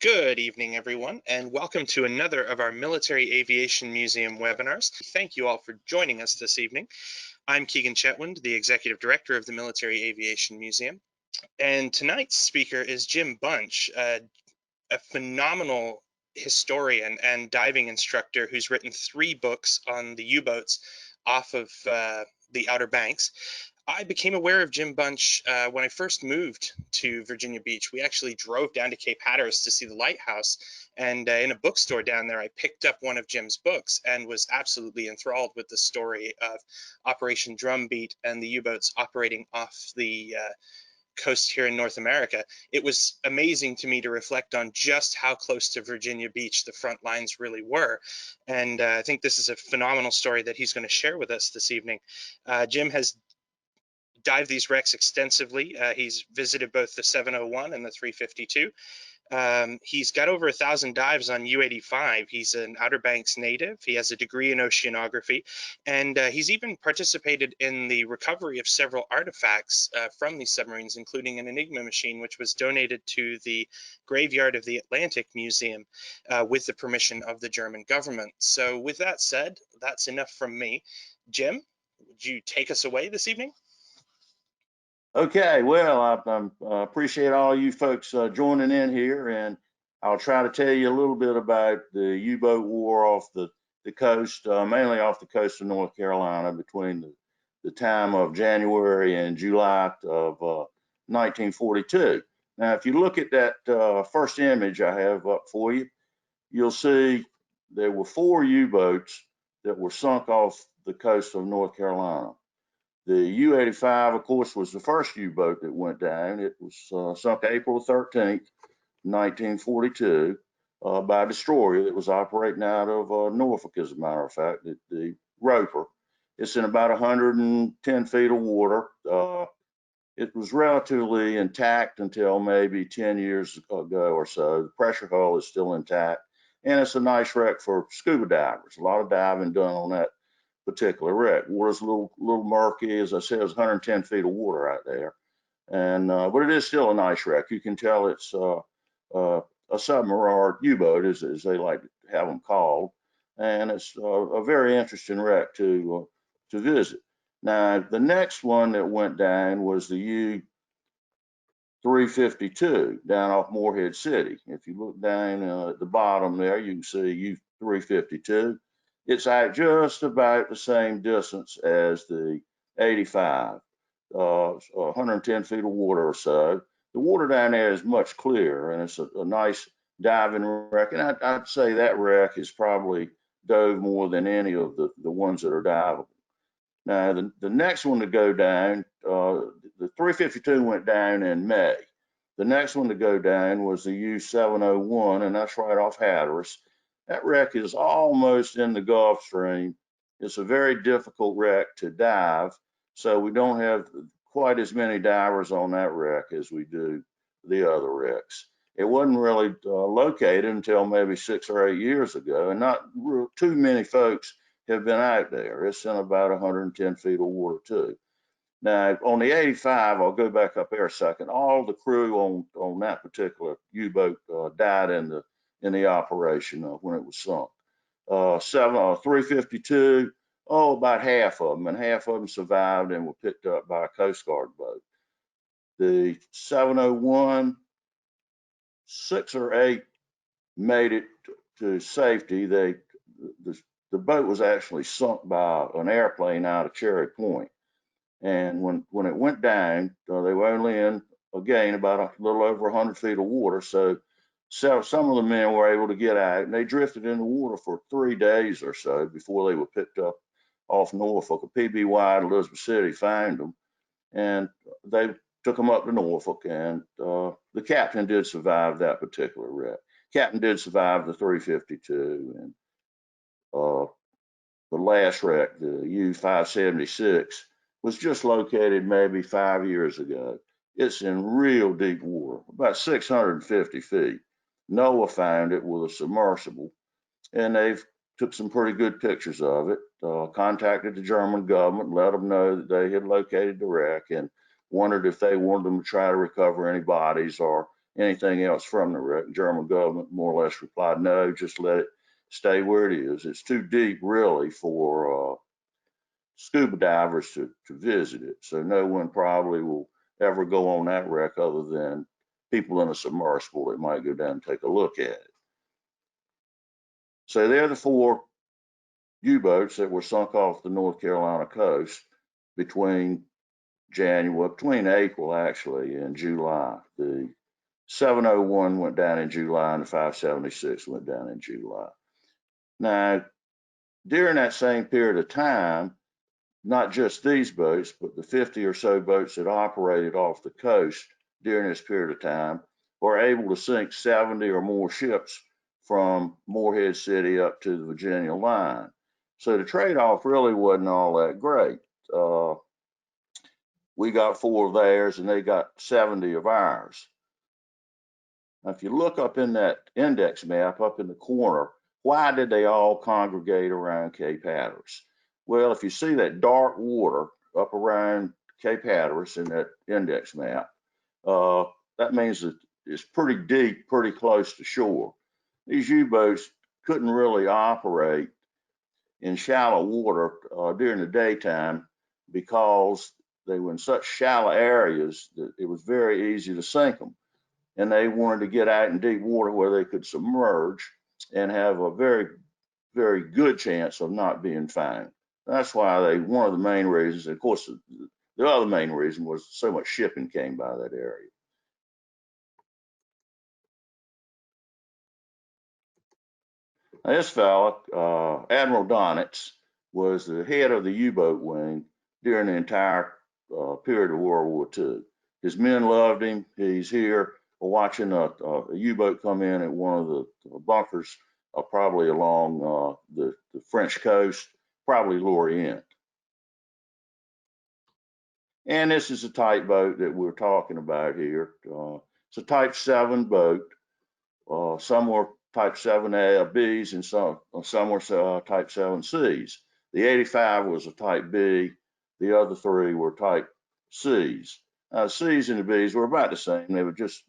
Good evening, everyone, and welcome to another of our Military Aviation Museum webinars. Thank you all for joining us this evening. I'm Keegan Chetwynd, the Executive Director of the Military Aviation Museum, and tonight's speaker is Jim Bunch, a phenomenal historian and diving instructor who's written 3 books on the U-boats off of the Outer Banks. I became aware of Jim Bunch when I first moved to Virginia Beach. We actually drove down to Cape Hatteras to see the lighthouse, and in a bookstore down there, I picked up one of Jim's books and was absolutely enthralled with the story of Operation Drumbeat and the U-boats operating off the coast here in North America. It was amazing to me to reflect on just how close to Virginia Beach the front lines really were. And I think this is a phenomenal story that he's going to share with us this evening. Jim has dived these wrecks extensively. He's visited both the 701 and the 352. He's got over 1,000 dives on U-85. He's an Outer Banks native. He has a degree in oceanography, and he's even participated in the recovery of several artifacts from these submarines, including an Enigma machine, which was donated to the graveyard of the Atlantic Museum with the permission of the German government. So with that said, that's enough from me. Jim, would you take us away this evening? Okay, well, I appreciate all you folks joining in here, and I'll try to tell you a little bit about the U-boat war off the coast, mainly off the coast of North Carolina between the time of January and July of 1942. Now, if you look at that first image I have up for you, you'll see there were 4 U-boats that were sunk off the coast of North Carolina. The U-85, of course, was the first U-boat that went down. It was sunk April 13th, 1942, by a destroyer that was operating out of Norfolk, as a matter of fact, the Roper. It's in about 110 feet of water. It was relatively intact until maybe 10 years ago or so. The pressure hull is still intact, and it's a nice wreck for scuba divers. A lot of diving done on that particular wreck. Water's a little murky. As I said, it's 110 feet of water out there, and but it is still a nice wreck. You can tell it's a submarine or U-boat, as they like to have them called, and it's a very interesting wreck to visit. Now, the next one that went down was the U-352 down off Morehead City. If you look down at the bottom there, you can see U-352. It's at just about the same distance as the 85, 110 feet of water or so. The water down there is much clearer, and it's a nice diving wreck. And I'd say that wreck is probably dove more than any of the ones that are diveable. Now, the next one to go down, the 352 went down in May. The next one to go down was the U-701, and that's right off Hatteras. That wreck is almost in the Gulf Stream. It's a very difficult wreck to dive, so we don't have quite as many divers on that wreck as we do the other wrecks. It wasn't really located until maybe 6 or 8 years ago, and not too many folks have been out there. It's in about 110 feet of water too. Now, on the 85, I'll go back up there a second. All the crew on that particular U-boat died in the operation when it was sunk. 352, about half of them, and half of them survived and were picked up by a Coast Guard boat. The 701, 6 or 8 made it to safety. The boat was actually sunk by an airplane out of Cherry Point. And when it went down, they were only in, again, about a little over 100 feet of water. So some of the men were able to get out, and they drifted in the water for 3 days or so before they were picked up off Norfolk. A PBY at Elizabeth City found them, and they took them up to Norfolk, and the captain did survive that particular wreck. Captain did survive the 352, and the last wreck, the U-576, was just located maybe 5 years ago. It's in real deep water, about 650 feet. NOAA found it with a submersible, and they've took some pretty good pictures of it, contacted the German government, let them know that they had located the wreck, and wondered if they wanted them to try to recover any bodies or anything else from the wreck. The German government more or less replied, no, just let it stay where it is. It's too deep really for scuba divers to visit it. So no one probably will ever go on that wreck other than people in a submersible that might go down and take a look at it. So they're the 4 U-boats that were sunk off the North Carolina coast between April actually and July. The 701 went down in July and the 576 went down in July. Now, during that same period of time, not just these boats, but the 50 or so boats that operated off the coast during this period of time were able to sink 70 or more ships from Morehead City up to the Virginia line. So the trade-off really wasn't all that great. We got 4 of theirs and they got 70 of ours. Now, if you look up in that index map up in the corner, why did they all congregate around Cape Hatteras? Well, if you see that dark water up around Cape Hatteras in that index map, that means that it's pretty deep, pretty close to shore. These U-boats couldn't really operate in shallow water during the daytime because they were in such shallow areas that it was very easy to sink them. And they wanted to get out in deep water where they could submerge and have a very, very good chance of not being found. That's why one of the main reasons, of course, the other main reason was so much shipping came by that area. Now, this fellow, Admiral Donitz, was the head of the U-boat wing during the entire period of World War II. His men loved him. He's here watching a U-boat come in at one of the bunkers, probably along the French coast, probably Lorient. And this is a type boat that we're talking about here. It's a Type 7 boat. Some were Type 7Bs and some were Type 7Cs. The 85 was a Type B. The other 3 were Type Cs. The Cs and the Bs were about the same. They were just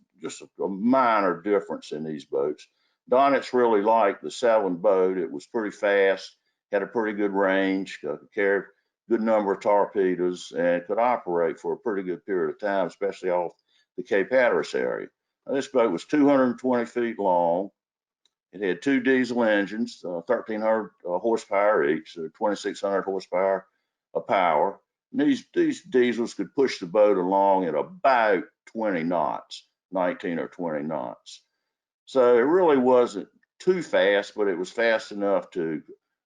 a minor difference in these boats. Donitz really liked the 7 boat. It was pretty fast, had a pretty good range, carried a good number of torpedoes, and could operate for a pretty good period of time, especially off the Cape Hatteras area. Now, this boat was 220 feet long. It had 2 diesel engines, 1,300 horsepower each, so 2,600 horsepower of power. And these diesels could push the boat along at about 20 knots, 19 or 20 knots. So it really wasn't too fast, but it was fast enough to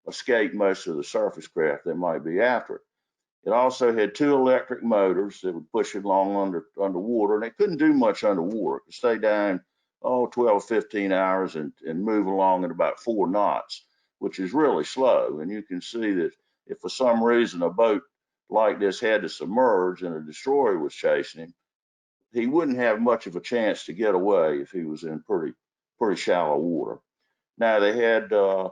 escape most of the surface craft that might be after it. It also had 2 electric motors that would push it along underwater, and it couldn't do much underwater. It could stay down 12, 15 hours and move along at about 4 knots, which is really slow. And you can see that if for some reason a boat like this had to submerge and a destroyer was chasing him, he wouldn't have much of a chance to get away if he was in pretty shallow water. Now, they had a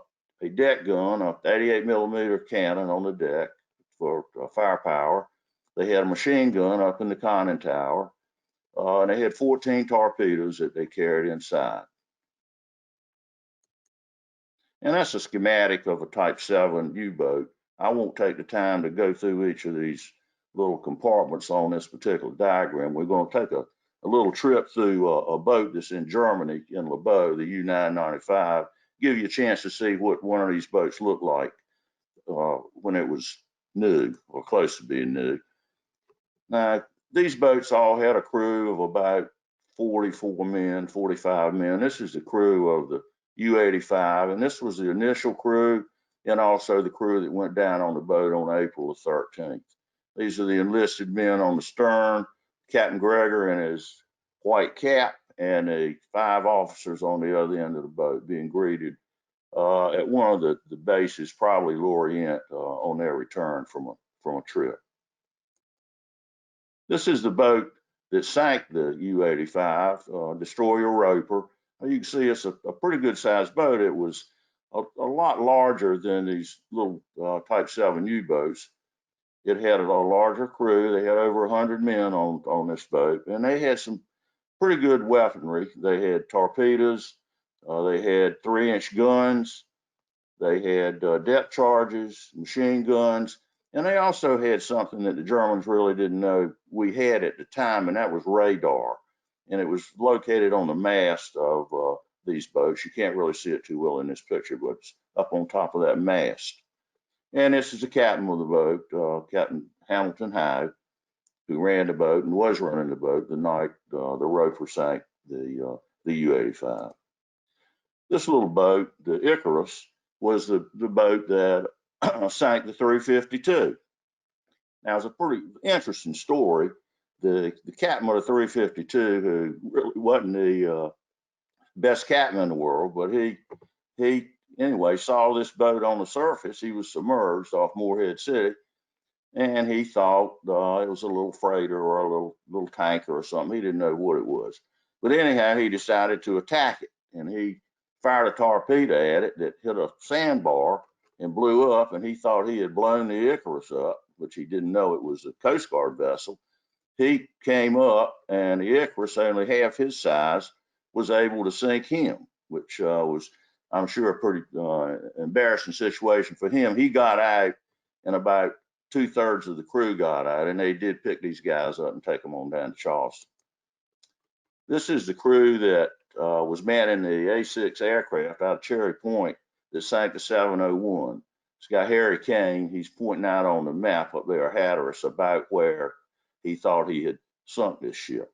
deck gun, a 88 millimeter cannon on the deck for firepower. They had a machine gun up in the conning tower, and they had 14 torpedoes that they carried inside. And that's a schematic of a Type 7 U-boat. I won't take the time to go through each of these little compartments on this particular diagram. We're going to take a little trip through a boat that's in Germany, in Lebeau, the U-995, give you a chance to see what one of these boats looked like when it was new or close to being new. Now, these boats all had a crew of about 44 men, 45 men. This is the crew of the U-85, and this was the initial crew and also the crew that went down on the boat on April the 13th. These are the enlisted men on the stern, Captain Greger in his white cap, and the 5 officers on the other end of the boat being greeted at one of the bases, probably Lorient, on their return from a trip. This is the boat that sank the U-85, destroyer Roper. You can see it's a pretty good sized boat. It was a lot larger than these little Type 7 U-boats. It had a larger crew. They had over 100 men on this boat, and they had some pretty good weaponry. They had torpedoes, they had 3-inch guns, they had depth charges, machine guns, and they also had something that the Germans really didn't know we had at the time, and that was radar. And it was located on the mast of these boats. You can't really see it too well in this picture, but it's up on top of that mast. And this is the captain of the boat, Captain Hamilton Hyde, who ran the boat and was running the boat the night the Roper sank the U-85. This little boat, the Icarus, was the boat that sank the 352. Now, it's a pretty interesting story. The captain of the 352, who really wasn't the best captain in the world, but he anyway saw this boat on the surface. He was submerged off Morehead City, and he thought it was a little freighter or a little tanker or something. He didn't know what it was, but anyhow, he decided to attack it, and he fired a torpedo at it that hit a sandbar and blew up, and he thought he had blown the Icarus up, which he didn't know it was a Coast Guard vessel. He came up, and the Icarus, only half his size, was able to sink him, which was, I'm sure, a pretty embarrassing situation for him. He got out, and about 2/3 of the crew got out, and they did pick these guys up and take them on down to Charleston. This is the crew that was manning the A6 aircraft out of Cherry Point that sank the 701. This guy, Harry Kane, he's pointing out on the map up there, Hatteras, about where he thought he had sunk this ship.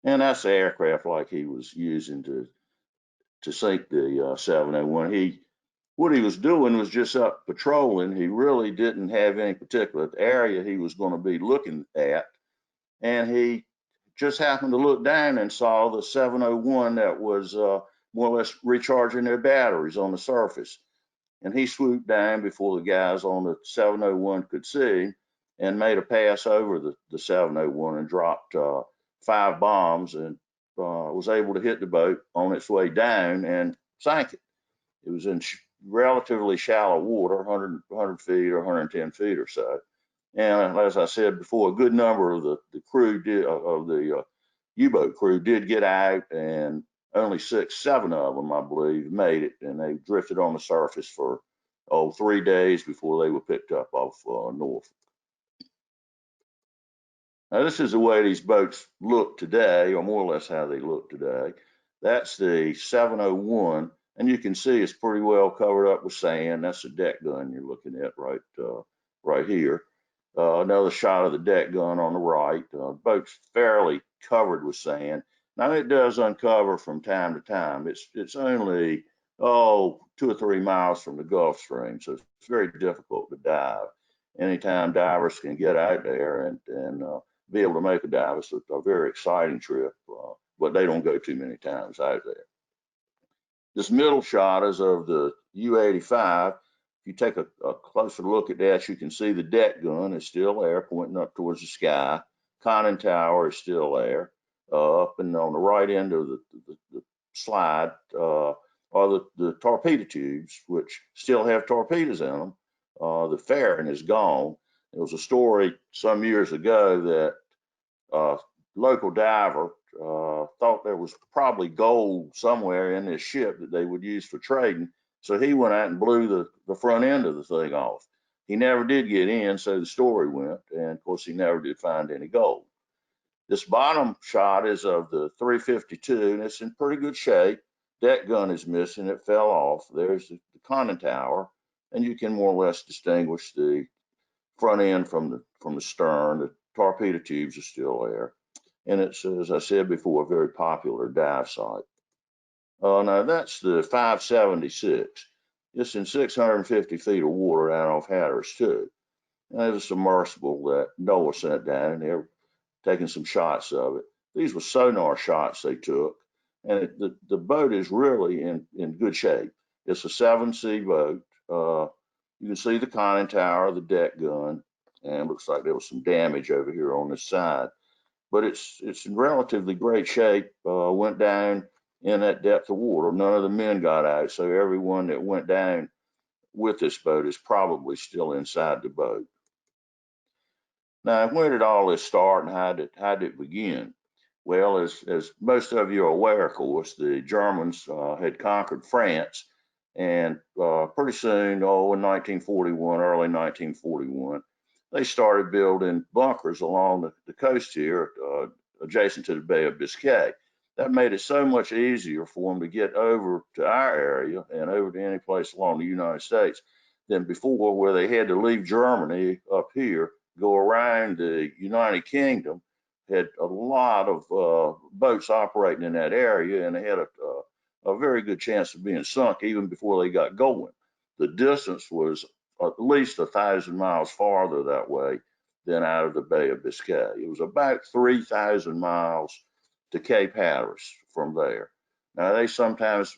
And that's the aircraft like he was using to sink the 701. What he was doing was just up patrolling. He really didn't have any particular area he was going to be looking at. And he just happened to look down and saw the 701 that was more or less recharging their batteries on the surface. And he swooped down before the guys on the 701 could see and made a pass over the 701 and dropped 5 bombs and was able to hit the boat on its way down and sank it. It was in relatively shallow water, 100 feet or 110 feet or so. And as I said before, a good number of the crew of the U-boat crew did get out, and only 6-7 of them, I believe, made it, and they drifted on the surface for 3 days before they were picked up off Norfolk. Now, this is the way these boats look today, or more or less how they look today. That's the 701, and you can see it's pretty well covered up with sand. That's the deck gun you're looking at right here. Another shot of the deck gun on the right. Boat's fairly covered with sand. Now, it does uncover from time to time. It's only 2 or 3 miles from the Gulf Stream, so it's very difficult to dive. Anytime divers can get out there and be able to make a dive, it's a very exciting trip, but they don't go too many times out there. This middle shot is of the U-85. If you take a closer look at that, you can see the deck gun is still there, pointing up towards the sky. Conning tower is still there. Up and on the right end of the slide are the torpedo tubes, which still have torpedoes in them. The fairing is gone. There was a story some years ago that a local diver thought there was probably gold somewhere in this ship that they would use for trading. So he went out and blew the front end of the thing off. He never did get in, so the story went, and of course he never did find any gold. This bottom shot is of the 352, and it's in pretty good shape. Deck gun is missing, it fell off. There's the conning tower, and you can more or less distinguish the front end from the stern. The torpedo tubes are still there. And it's, as I said before, a very popular dive site. Now that's the 576. It's in 650 feet of water out off Hatteras too. And there's a submersible that Noah sent down, and they're taking some shots of it. These were sonar shots they took, and the boat is really in good shape. It's a 7C boat. You can see the conning tower, the deck gun, and it looks like there was some damage over here on this side. But it's in relatively great shape. Went down in that depth of water. None of the men got out, so everyone that went down with this boat is probably still inside the boat. Now, where did all this start, and how did it begin? Well, as most of you are aware, of course, the Germans had conquered France, and pretty soon, in 1941, early 1941, they started building bunkers along the coast here, adjacent to the Bay of Biscay. That made it so much easier for them to get over to our area and over to any place along the United States than before, where they had to leave Germany up here, go around the United Kingdom. Had a lot of boats operating in that area, and they had a very good chance of being sunk even before they got going. The distance was at least 1,000 miles farther that way than out of the Bay of Biscay. It was about 3,000 miles to Cape Hatteras from there. Now, they sometimes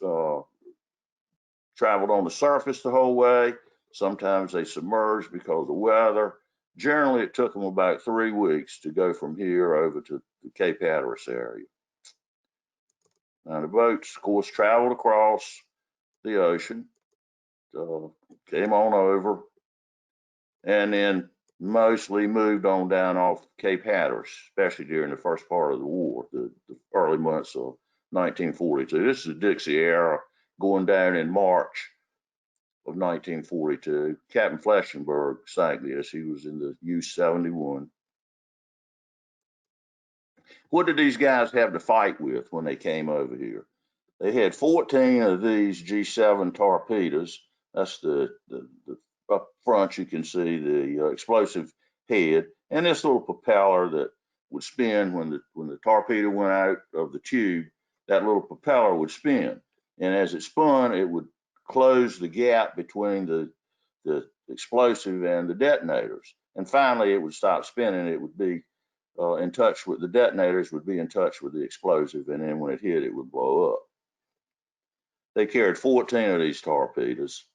traveled on the surface the whole way. Sometimes they submerged because of weather. Generally, it took them about 3 weeks to go from here over to the Cape Hatteras area. Now, the boats, of course, traveled across the ocean, came on over, and then mostly moved on down off Cape Hatteras, especially during the first part of the war, the early months of 1942. This is the Dixie era, going down in March of 1942. Captain Fleschenberg sank this. He was in the U-71. What did these guys have to fight with when they came over here? They had 14 of these G7 torpedoes. That's the up front, you can see the explosive head and this little propeller that would spin when the torpedo went out of the tube. That little propeller would spin, and as it spun, it would close the gap between the explosive and the detonators. And finally, it would stop spinning. It would be in touch with the detonators, would be in touch with the explosive, and then when it hit, it would blow up. They carried 14 of these torpedoes.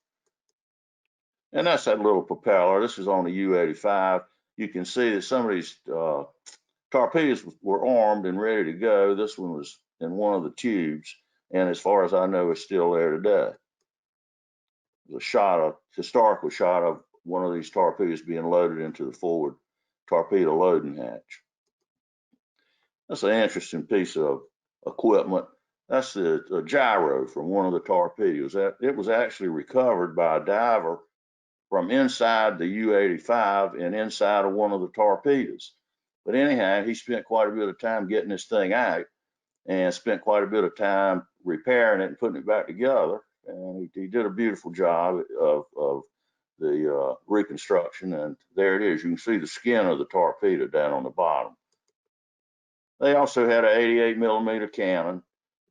And that's that little propeller. This is on the U-85. You can see that some of these torpedoes were armed and ready to go. This one was in one of the tubes, and as far as I know, it's still there today. There's a historical shot of one of these torpedoes being loaded into the forward torpedo loading hatch. That's an interesting piece of equipment. That's the gyro from one of the torpedoes. It was actually recovered by a diver from inside the U-85 and inside of one of the torpedoes. But anyhow, he spent quite a bit of time getting this thing out and spent quite a bit of time repairing it and putting it back together. And he did a beautiful job of the reconstruction. And there it is. You can see the skin of the torpedo down on the bottom. They also had an 88 millimeter cannon.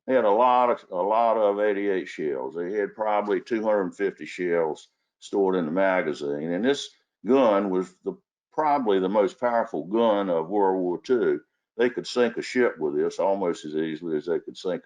They had a lot of 88 shells. They had probably 250 shells stored in the magazine. And this gun was probably the most powerful gun of World War II. They could sink a ship with this almost as easily as they could sink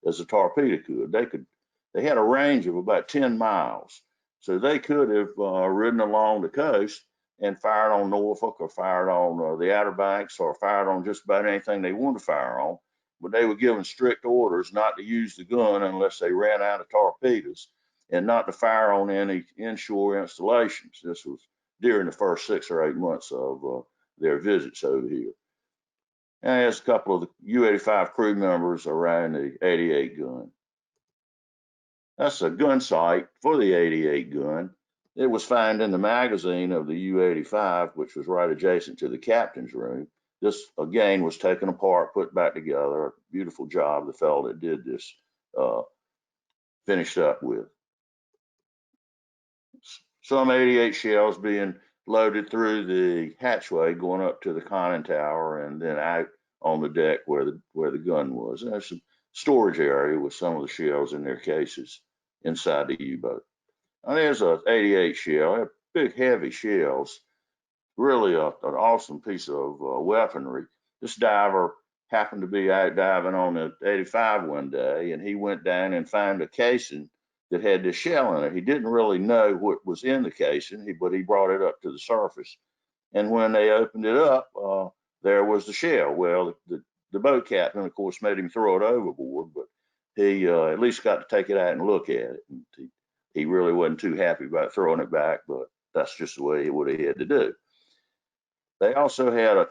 as a torpedo could. They had a range of about 10 miles. So they could have ridden along the coast and fired on Norfolk or fired on the Outer Banks or fired on just about anything they wanted to fire on. But they were given strict orders not to use the gun unless they ran out of torpedoes and not to fire on any inshore installations. This was during the first 6 or 8 months of their visits over here. And there's a couple of the U-85 crew members around the 88 gun. That's a gun sight for the 88 gun. It was found in the magazine of the U-85, which was right adjacent to the captain's room. This, again, was taken apart, put back together. A beautiful job the fellow that did this finished up with. Some 88 shells being loaded through the hatchway going up to the conning tower and then out on the deck where the gun was. And there's a storage area with some of the shells in their cases inside the U-boat. Now there's a 88 shell, big heavy shells, really an awesome piece of weaponry. This diver happened to be out diving on the 85 one day, and he went down and found a casing that had this shell in it. He didn't really know what was in the casing, but he brought it up to the surface. And when they opened it up, there was the shell. Well, the boat captain, of course, made him throw it overboard, but he at least got to take it out and look at it. And he really wasn't too happy about throwing it back, but that's just the way he would have had to do. They also had a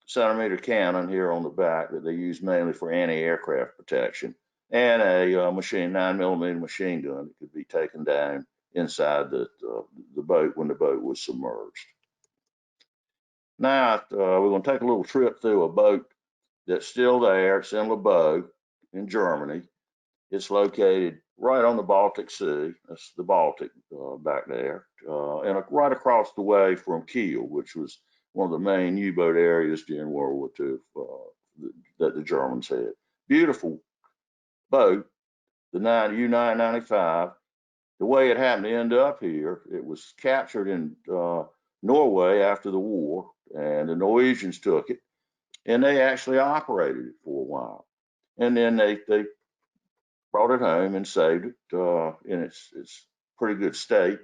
centimeter cannon here on the back that they use mainly for anti-aircraft protection, and a 9mm machine gun that could be taken down inside the boat when the boat was submerged. Now we're going to take a little trip through a boat that's still there. It's in Lebeau in Germany. It's located right on the Baltic Sea. That's the Baltic back there, and right across the way from Kiel, which was one of the main U-boat areas during World War II that the Germans had. Beautiful boat, the U-995. The way it happened to end up here, it was captured in Norway after the war, and the Norwegians took it, and they actually operated it for a while. And then they brought it home and saved it in its pretty good state.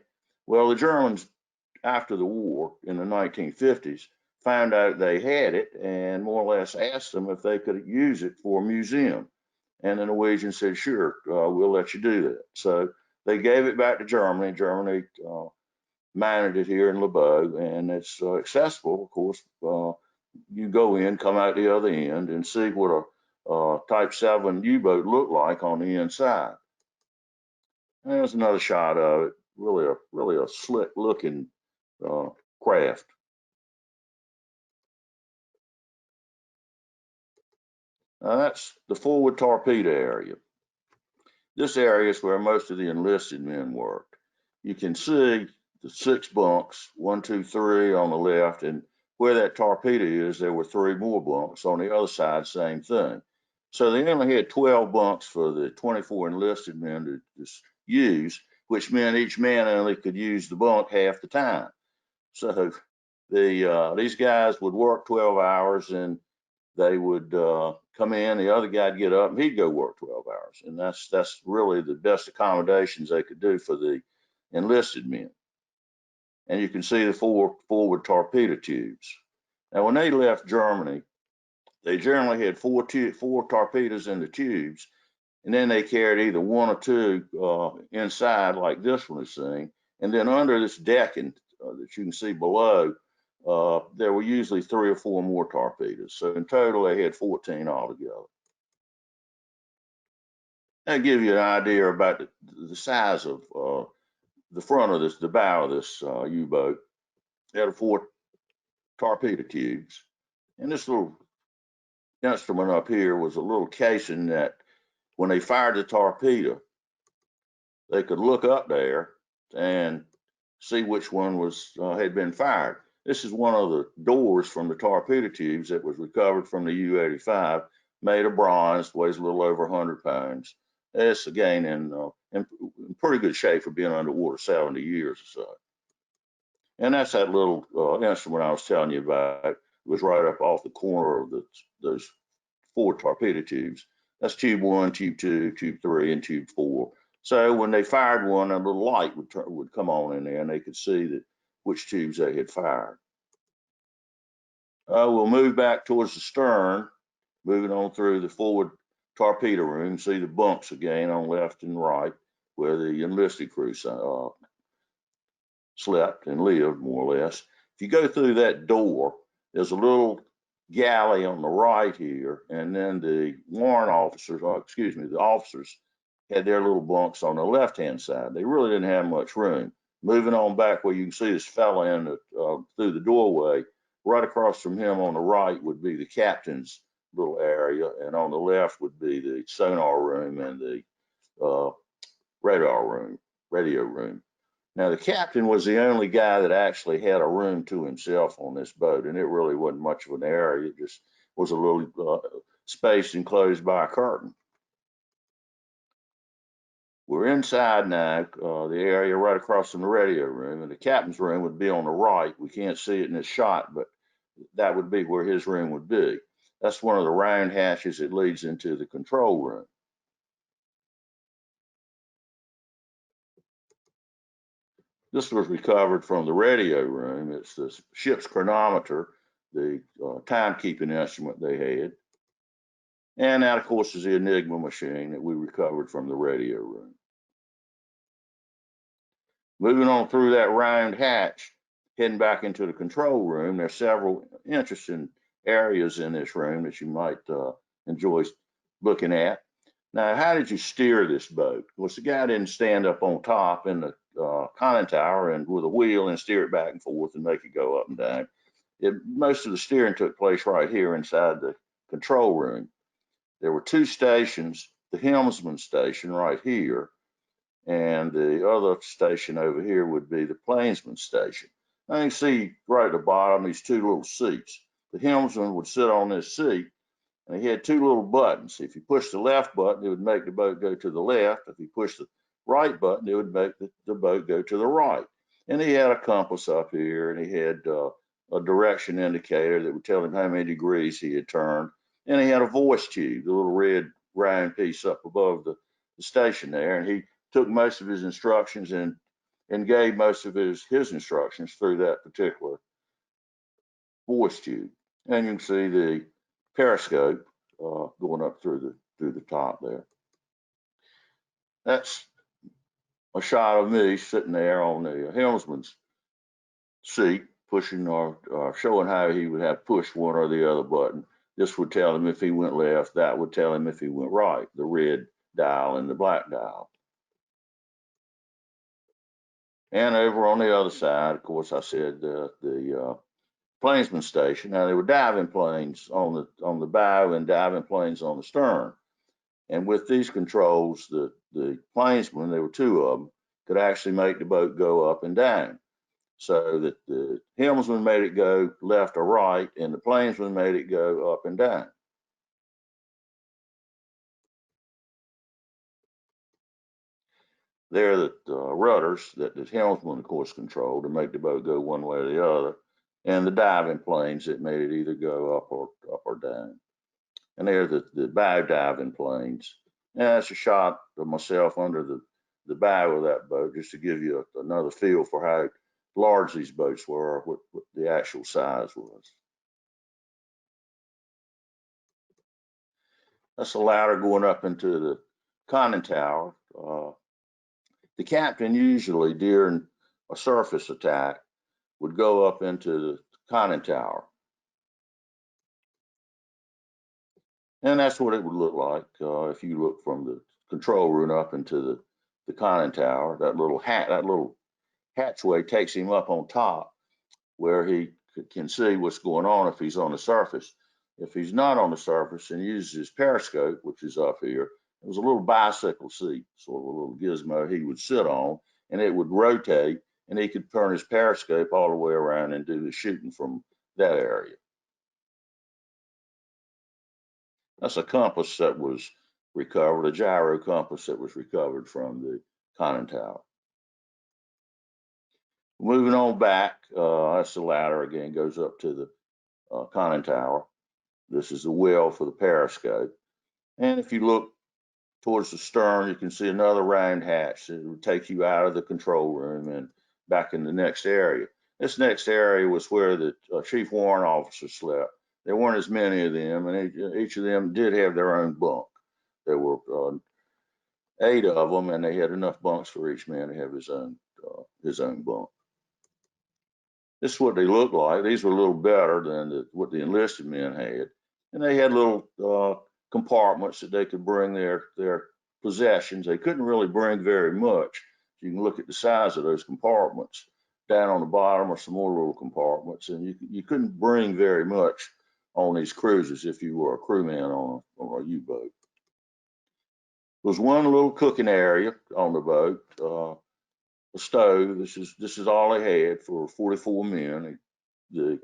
Well, the Germans, after the war in the 1950s, found out they had it and more or less asked them if they could use it for a museum. And the Norwegians said, sure, we'll let you do that. So they gave it back to Germany. Germany mounted it here in Lebeau, and it's accessible, of course. You go in, come out the other end, and see what a Type 7 U-boat looked like on the inside. And there's another shot of it. Really a slick looking craft. Now that's the forward torpedo area. This area is where most of the enlisted men worked. You can see the 6 bunks, 1, 2, 3 on the left, and where that torpedo is, there were 3 more bunks. On the other side, same thing. So they only had 12 bunks for the 24 enlisted men to use, which meant each man only could use the bunk half the time. So these guys would work 12 hours, and they would come in, the other guy'd get up, and he'd go work 12 hours. And that's really the best accommodations they could do for the enlisted men. And you can see the 4 forward torpedo tubes. Now, when they left Germany, they generally had 4 torpedoes in the tubes, and then they carried either 1 or 2 inside, like this one is seeing, and then under this decking that you can see below, there were usually 3 or 4 more torpedoes. So in total, they had 14 altogether. That'll give you an idea about the size of the front of this, the bow of this U-boat. It had 4 torpedo tubes. And this little instrument up here was a little casing that when they fired the torpedo, they could look up there and see which one had been fired. This is one of the doors from the torpedo tubes that was recovered from the U-85, made of bronze, weighs a little over 100 pounds. It's again in pretty good shape for being underwater 70 years or so. And that's that little instrument I was telling you about. It was right up off the corner of those 4 torpedo tubes. That's tube 1, tube 2, tube 3, and tube 4. So when they fired one, a little light would come on in there, and they could see which tubes they had fired. We'll move back towards the stern, moving on through the forward torpedo room. See the bunks again on left and right, where the enlisted crew slept and lived, more or less. If you go through that door, there's a little galley on the right here, and then the warrant officers, the officers had their little bunks on the left-hand side. They really didn't have much room. Moving on back where you can see this fella in through the doorway, right across from him on the right would be the captain's little area, and on the left would be the sonar room and the radio room. Now, the captain was the only guy that actually had a room to himself on this boat, and it really wasn't much of an area. It just was a little space enclosed by a curtain. We're inside now, the area right across from the radio room, and the captain's room would be on the right. We can't see it in this shot, but that would be where his room would be. That's one of the round hatches that leads into the control room. This was recovered from the radio room. It's the ship's chronometer, the timekeeping instrument they had. And that, of course, is the Enigma machine that we recovered from the radio room. Moving on through that round hatch, heading back into the control room, there's several interesting areas in this room that you might enjoy looking at. Now, how did you steer this boat? Of course, the guy didn't stand up on top in the conning tower and with a wheel and steer it back and forth and make it go up and down. Most of the steering took place right here inside the control room. There were two stations, the helmsman station right here, and the other station over here would be the plainsman station. Now you can see right at the bottom these two little seats. The helmsman would sit on this seat, and he had two little buttons. If you push the left button, it would make the boat go to the left. If you push the right button, it would make the boat go to the right. And he had a compass up here, and he had a direction indicator that would tell him how many degrees he had turned. And he had a voice tube, the little red round piece up above the station there. And he took most of his instructions and gave most of his instructions through that particular voice tube. And you can see the periscope going up through the top there. That's a shot of me sitting there on the helmsman's seat, pushing or showing how he would have pushed one or the other button. This would tell him if he went left, that would tell him if he went right, the red dial and the black dial. And over on the other side, of course, I said the plainsman station. Now there were diving planes on the bow and diving planes on the stern. And with these controls, the plainsman, there were two of them, could actually make the boat go up and down. So that the helmsman made it go left or right, and the plainsman made it go up and down. There are the rudders that the helmsman, of course, controlled to make the boat go one way or the other, and the diving planes that made it either go up or down. And there are the bow diving planes. And that's a shot of myself under the bow of that boat, just to give you another feel for how large these boats were, what the actual size was. That's a ladder going up into the conning tower. The captain usually during a surface attack would go up into the conning tower. And that's what it would look like if you look from the control room up into the conning tower. That little hatchway takes him up on top where he can see what's going on if he's on the surface. If he's not on the surface and uses his periscope, which is up here, it was a little bicycle seat, sort of a little gizmo he would sit on, and it would rotate, and he could turn his periscope all the way around and do the shooting from that area. That's a compass that was recovered, a gyro compass that was recovered from the conning tower. Moving on back, that's the ladder again, goes up to the conning tower. This is the well for the periscope. And if you look towards the stern, you can see another round hatch that will take you out of the control room and back in the next area. This next area was where the chief warrant officer slept. There weren't as many of them, and each of them did have their own bunk. There were 8 of them, and they had enough bunks for each man to have his own bunk. This is what they looked like. These were a little better than what the enlisted men had, and they had little compartments that they could bring their possessions. They couldn't really bring very much. You can look at the size of those compartments. Down on the bottom are some more little compartments, and you couldn't bring very much on these cruises if you were a crewman on a U-boat. There was one little cooking area on the boat, a stove. This is all they had for 44 men. The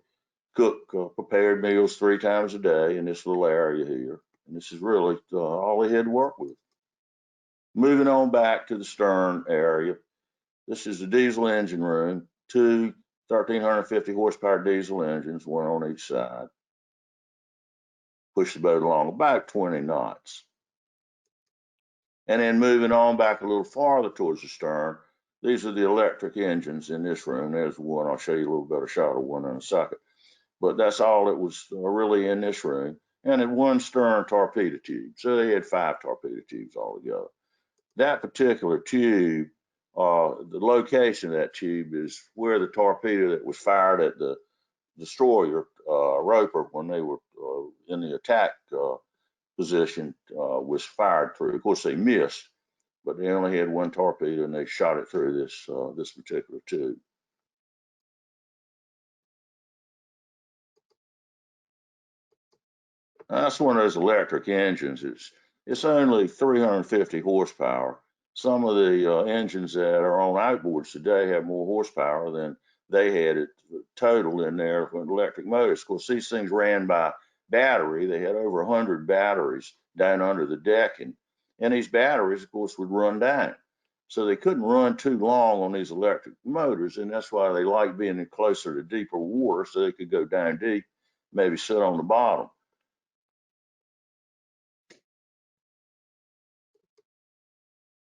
cook prepared meals 3 times a day in this little area here, and this is really all they had to work with. Moving on back to the stern area, this is the diesel engine room. 2 1,350 horsepower diesel engines, one on each side. Push the boat along about 20 knots. And then moving on back a little farther towards the stern, these are the electric engines in this room. There's one. I'll show you a little better shot of one in a second. But that's all that was really in this room. And then one stern torpedo tube. So they had 5 torpedo tubes altogether. That particular tube, the location of that tube is where the torpedo that was fired at the destroyer roper, when they were in the attack position, was fired through. Of course, they missed, but they only had one torpedo and they shot it through this particular tube. That's one of those electric engines. It's only 350 horsepower. Some of the engines that are on outboards today have more horsepower than they had it total in there with electric motors. Of course, these things ran by battery. They had over 100 batteries down under the decking, and these batteries, of course, would run down. So they couldn't run too long on these electric motors, and that's why they liked being closer to deeper water so they could go down deep, maybe sit on the bottom.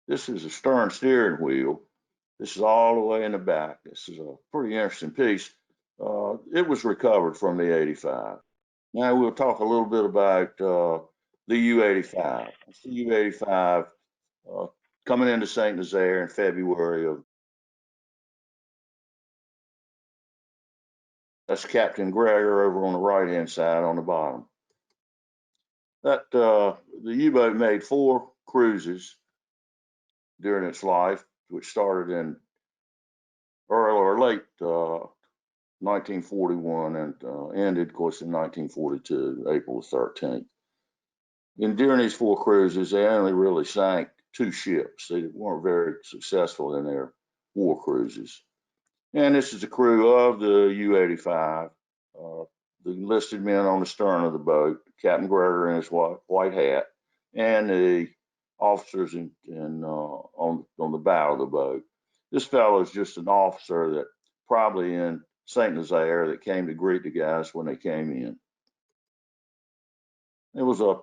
This is a stern steering wheel. This is all the way in the back. This is a pretty interesting piece. It was recovered from the 85. Now we'll talk a little bit about the U-85. It's the U-85 coming into St. Nazaire in February of. That's Captain Gregor over on the right-hand side on the bottom. That the U-boat made 4 cruises during its life, which started in early or late 1941 and ended, of course, in 1942, April 13th. And during these 4 cruises, they only really sank 2 ships. They weren't very successful in their war cruises. And this is the crew of the U-85, the enlisted men on the stern of the boat, Captain Gregor in his white hat, and the officers on the bow of the boat. This fellow is just an officer that probably in St. Nazaire that came to greet the guys when they came in. There was a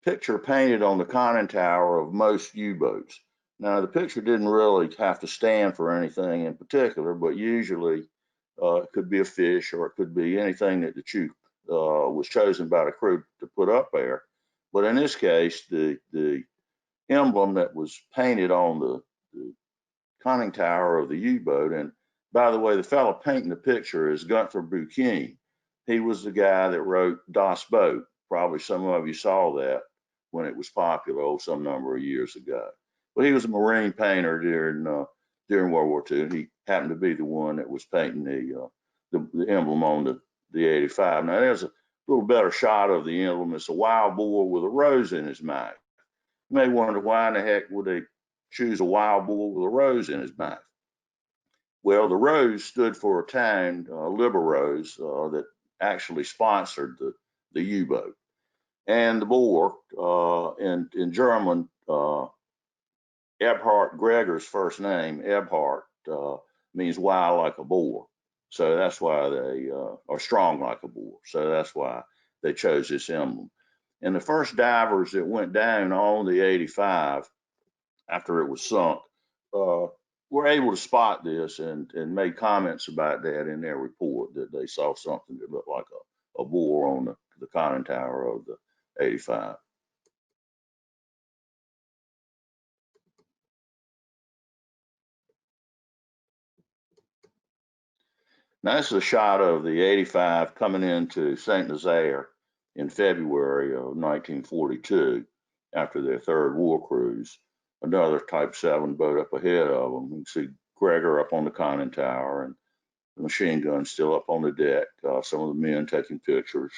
picture painted on the conning tower of most U-boats. Now, the picture didn't really have to stand for anything in particular, but usually it could be a fish or it could be anything that was chosen by the crew to put up there. But in this case, the emblem that was painted on the conning tower of the U-boat, and by the way, the fellow painting the picture is Gunther Buchan. He was the guy that wrote Das Boot. Probably some of you saw that when it was popular some number of years ago. But he was a Marine painter during World War II. He happened to be the one that was painting the emblem on the 85. Now there's a little better shot of the emblem. It's a wild boar with a rose in his mouth. You may wonder why in the heck would they choose a wild boar with a rose in his mouth? Well, the rose stood for a town, Liberose, that actually sponsored the U-boat. And the boar, in German, Ebhard Gregor's first name, Ebhard, means wild like a boar. So that's why they are strong like a boar. So that's why they chose this emblem. And the first divers that went down on the 85 after it was sunk were able to spot this and made comments about that in their report, that they saw something that looked like a boar on the conning tower of the 85. Now this is a shot of the 85 coming into St. Nazaire in February of 1942 after their 3rd war cruise. Another Type 7 boat up ahead of them. You can see Gregor up on the conning tower and the machine gun still up on the deck. Some of the men taking pictures.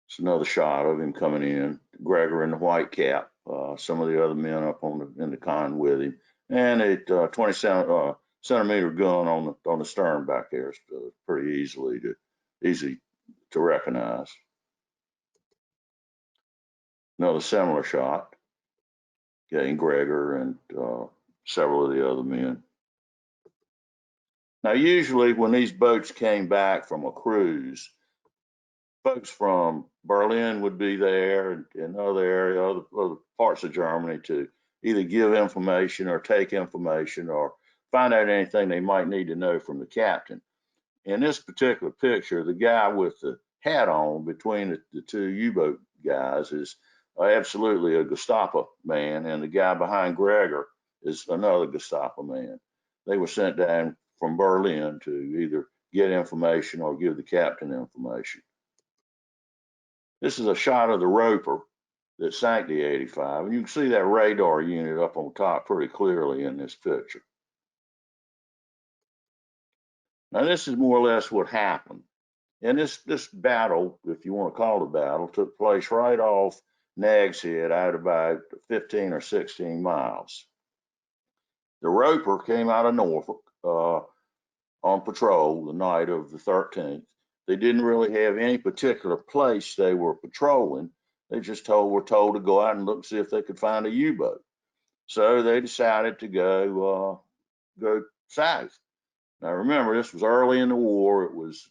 It's another shot of him coming in. Gregor in the white cap. Some of the other men up in the con with him, and a 20 centimeter gun on the stern back there. It's pretty easy to recognize. Another similar shot. Getting Gregor and several of the other men. Now, usually when these boats came back from a cruise, folks from Berlin would be there and other parts of Germany to either give information or take information or find out anything they might need to know from the captain. In this particular picture, the guy with the hat on between the 2 U-boat guys is absolutely a Gestapo man, and the guy behind Gregor is another Gestapo man. They were sent down from Berlin to either get information or give the captain information. This is a shot of the roper that sank the 85, and you can see that radar unit up on top pretty clearly in this picture. Now this is more or less what happened. And this battle, if you want to call it a battle, took place right off Nag's Head out about 15 or 16 miles. The roper came out of Norfolk on patrol the night of the 13th. They didn't really have any particular place they were patrolling. They just were told to go out and look and see if they could find a U-boat. So they decided to go south. Now remember, this was early in the war. It was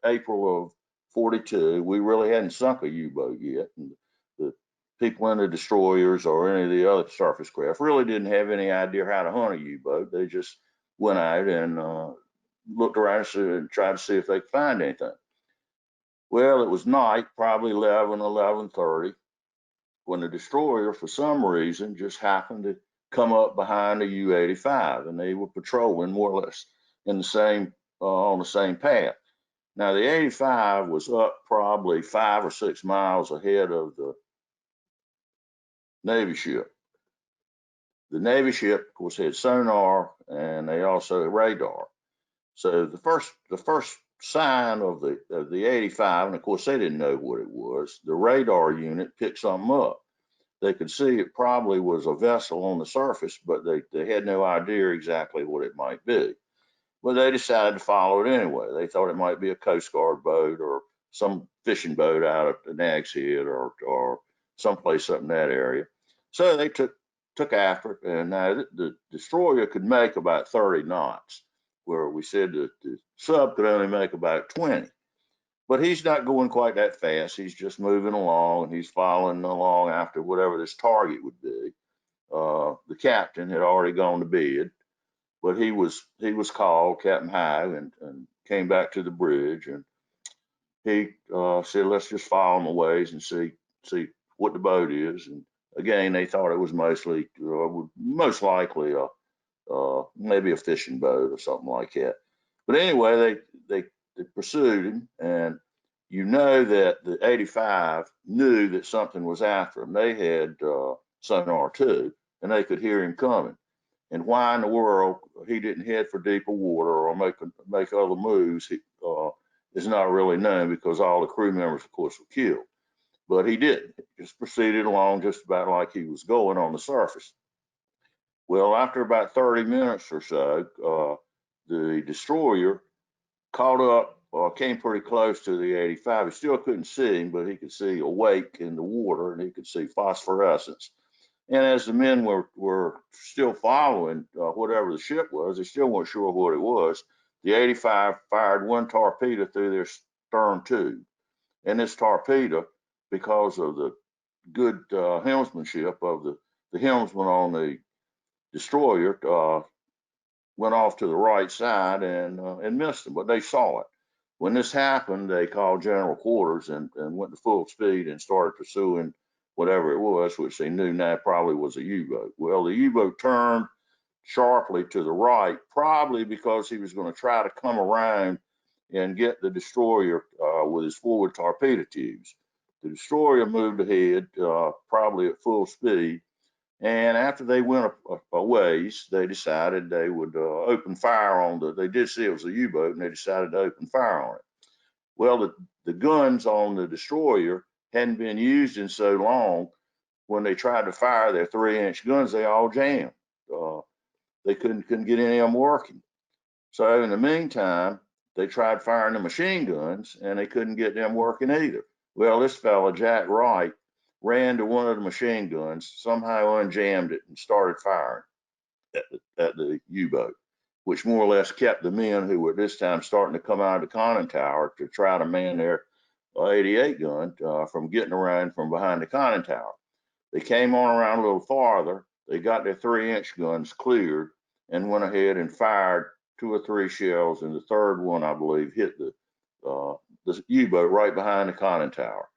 April of 42. We really hadn't sunk a U-boat yet. And the people in the destroyers or any of the other surface craft really didn't have any idea how to hunt a U-boat. They just went out and looked around and tried to see if they could find anything. Well, it was night, probably 11:30, when the destroyer, for some reason, just happened to come up behind the U-85, and they were patrolling more or less in the same on the same path. Now the 85 was up probably 5 or 6 miles ahead of the Navy ship. The Navy ship, of course, had sonar, and they also had radar. So the first sign of the 85, and of course they didn't know what it was, the radar unit picked something up. They could see it probably was a vessel on the surface, but they had no idea exactly what it might be. But they decided to follow it anyway. They thought it might be a Coast Guard boat or some fishing boat out of the Nag's Head or someplace up in that area. So they took after it, and now the destroyer could make about 30 knots, where we said that the sub could only make about 20. But he's not going quite that fast. He's just moving along, and he's following along after whatever this target would be. The captain had already gone to bed, but he was called, Captain Hyde, and came back to the bridge, and he said, let's just follow him a ways and see what the boat is. And again, they thought it was most likely maybe a fishing boat or something like that. But anyway, they pursued him, and you know that the 85 knew that something was after him. They had sonar too, and they could hear him coming. And why in the world he didn't head for deeper water or make other moves is not really known, because all the crew members, of course, were killed. But he didn't. He just proceeded along just about like he was going on the surface. Well, after about 30 minutes or so, the destroyer caught up, came pretty close to the 85. He still couldn't see him, but he could see a wake in the water, and he could see phosphorescence. And as the men were still following whatever the ship was, they still weren't sure what it was. The 85 fired one torpedo through their stern tube. And this torpedo, because of the good helmsmanship of the helmsman on the destroyer, went off to the right side and missed them, but they saw it. When this happened, they called general quarters and went to full speed and started pursuing whatever it was, which they knew now probably was a U-boat. Well, the U-boat turned sharply to the right, probably because he was going to try to come around and get the destroyer with his forward torpedo tubes. The destroyer moved ahead, probably at full speed, and after they went a ways, they decided they would open fire on they did see it was a U-boat, and they decided to open fire on it. Well, the guns on the destroyer hadn't been used in so long. When they tried to fire their 3-inch guns, they all jammed. They couldn't get any of them working. So in the meantime, they tried firing the machine guns, and they couldn't get them working either. Well, this fella, Jack Wright, ran to one of the machine guns, somehow unjammed it, and started firing at the U-boat, which more or less kept the men who were at this time starting to come out of the conning tower to try to man their 88 gun from getting around from behind the conning tower. They came on around a little farther. They got their 3-inch guns cleared and went ahead and fired 2 or 3 shells, and the third one, I believe, hit the U-boat right behind the conning tower.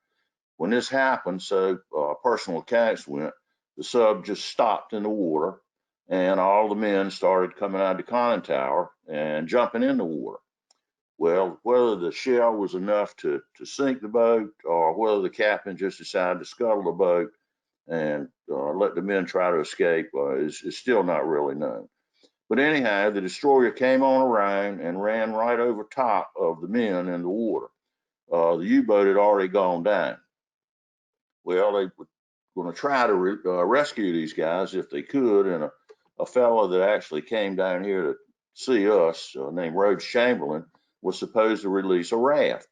When this happened, so personal accounts went, the sub just stopped in the water, and all the men started coming out of the conning tower and jumping in the water. Well, whether the shell was enough to sink the boat, or whether the captain just decided to scuttle the boat and let the men try to escape is still not really known. But anyhow, the destroyer came on around and ran right over top of the men in the water. The U-boat had already gone down. Well, they were going to try to rescue these guys if they could, and a fellow that actually came down here to see us, named Rhodes Chamberlain, was supposed to release a raft.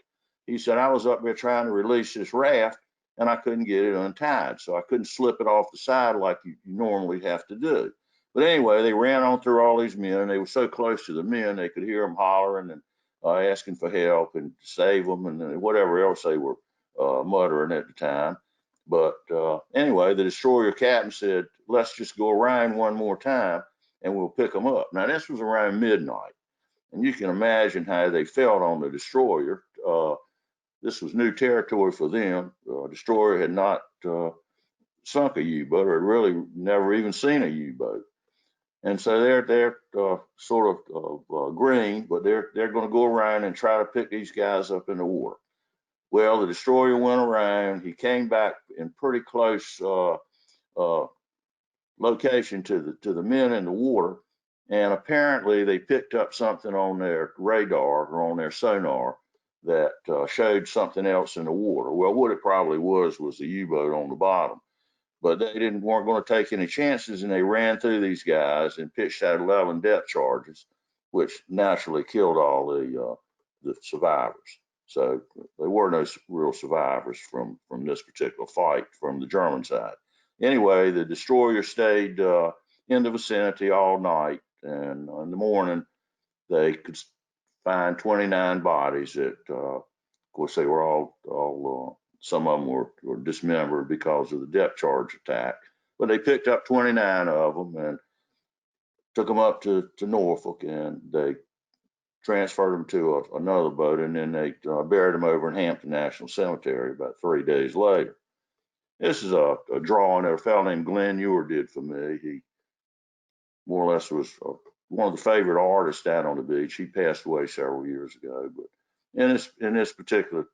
He said, I was up there trying to release this raft, and I couldn't get it untied, so I couldn't slip it off the side like you normally have to do. But anyway, they ran on through all these men, and they were so close to the men, they could hear them hollering and asking for help and to save them and whatever else they were muttering at the time. But anyway, the destroyer captain said, let's just go around one more time and we'll pick them up. Now, this was around midnight, and you can imagine how they felt on the destroyer. This was new territory for them. Destroyer had not sunk a U-boat, or had really never even seen a U-boat. And so they're sort of green, but they're going to go around and try to pick these guys up in the water. Well, the destroyer went around. He came back in pretty close location to the men in the water, and apparently they picked up something on their radar or on their sonar that showed something else in the water. Well, what it probably was the U-boat on the bottom. But they weren't going to take any chances, and they ran through these guys and pitched out 11 depth charges, which naturally killed all the survivors. So there were no real survivors from this particular fight from the German side. Anyway, the destroyer stayed in the vicinity all night, and in the morning they could find 29 bodies. That, of course, they were all some of them were dismembered because of the depth charge attack, but they picked up 29 of them and took them up to Norfolk, and they transferred them to another boat, and then they buried them over in Hampton National Cemetery about 3 days later. This is a drawing that a fellow named Glenn Ewer did for me. He more or less was one of the favorite artists out on the beach. He passed away several years ago, but in this particular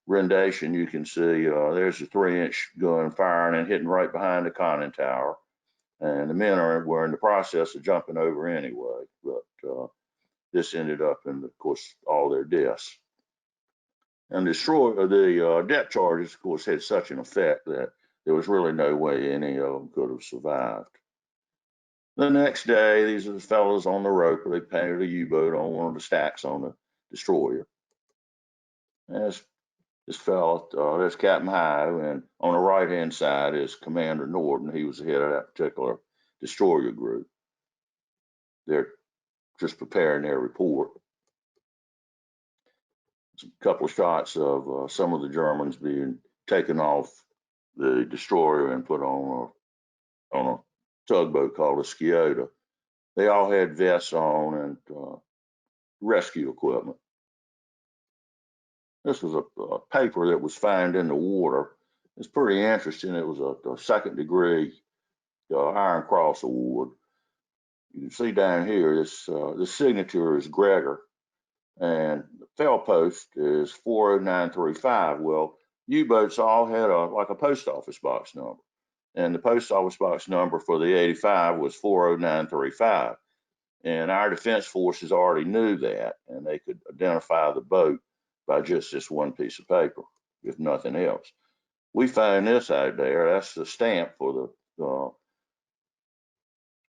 rendition, you can see there's a 3-inch gun firing and hitting right behind the conning tower, and the men were in the process of jumping over anyway, but this ended up in, of course, all their deaths. And the depth charges, of course, had such an effect that there was really no way any of them could have survived. The next day, these are the fellows on the rope. They painted a U-boat on one of the stacks on the destroyer. As this fellow, there's Captain Howe, and on the right-hand side is Commander Norton. He was the head of that particular destroyer group. They're just preparing their report. A couple of shots of some of the Germans being taken off the destroyer and put on a tugboat called a Sciota. They all had vests on and rescue equipment. This was a paper that was found in the water. It's pretty interesting. It was a second-degree Iron Cross Award. You can see down here, the signature is Gregor, and the fell post is 40935. Well, U-boats all had like a post office box number, and the post office box number for the 85 was 40935. And our defense forces already knew that, and they could identify the boat by just this one piece of paper, if nothing else. We found this out there. That's the stamp for the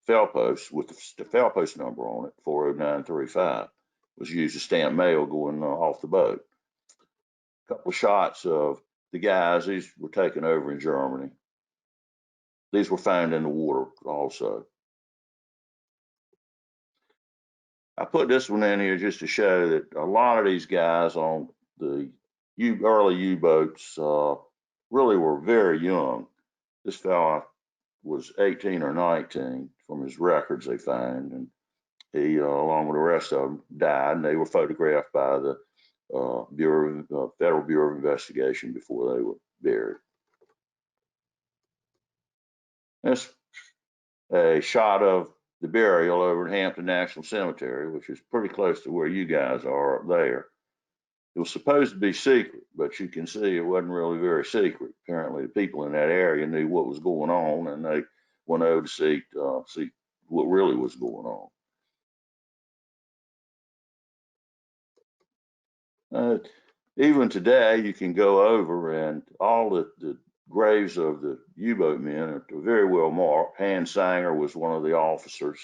fell post with the fell post number on it, 40935. Was used to stamp mail going off the boat. A couple of shots of the guys. These were taken over in Germany. These were found in the water also. I put this one in here just to show that a lot of these guys on the early U-boats really were very young. This fella was 18 or 19 from his records they find, and he, along with the rest of them, died, and they were photographed by the Federal Bureau of Investigation before they were buried. That's a shot of the burial over at Hampton National Cemetery, which is pretty close to where you guys are up there. It was supposed to be secret, but you can see it wasn't really very secret. Apparently, the people in that area knew what was going on, and they went over to see what really was going on. Even today, you can go over, and all the graves of the U-boat men are very well marked. Hans Sanger was one of the officers,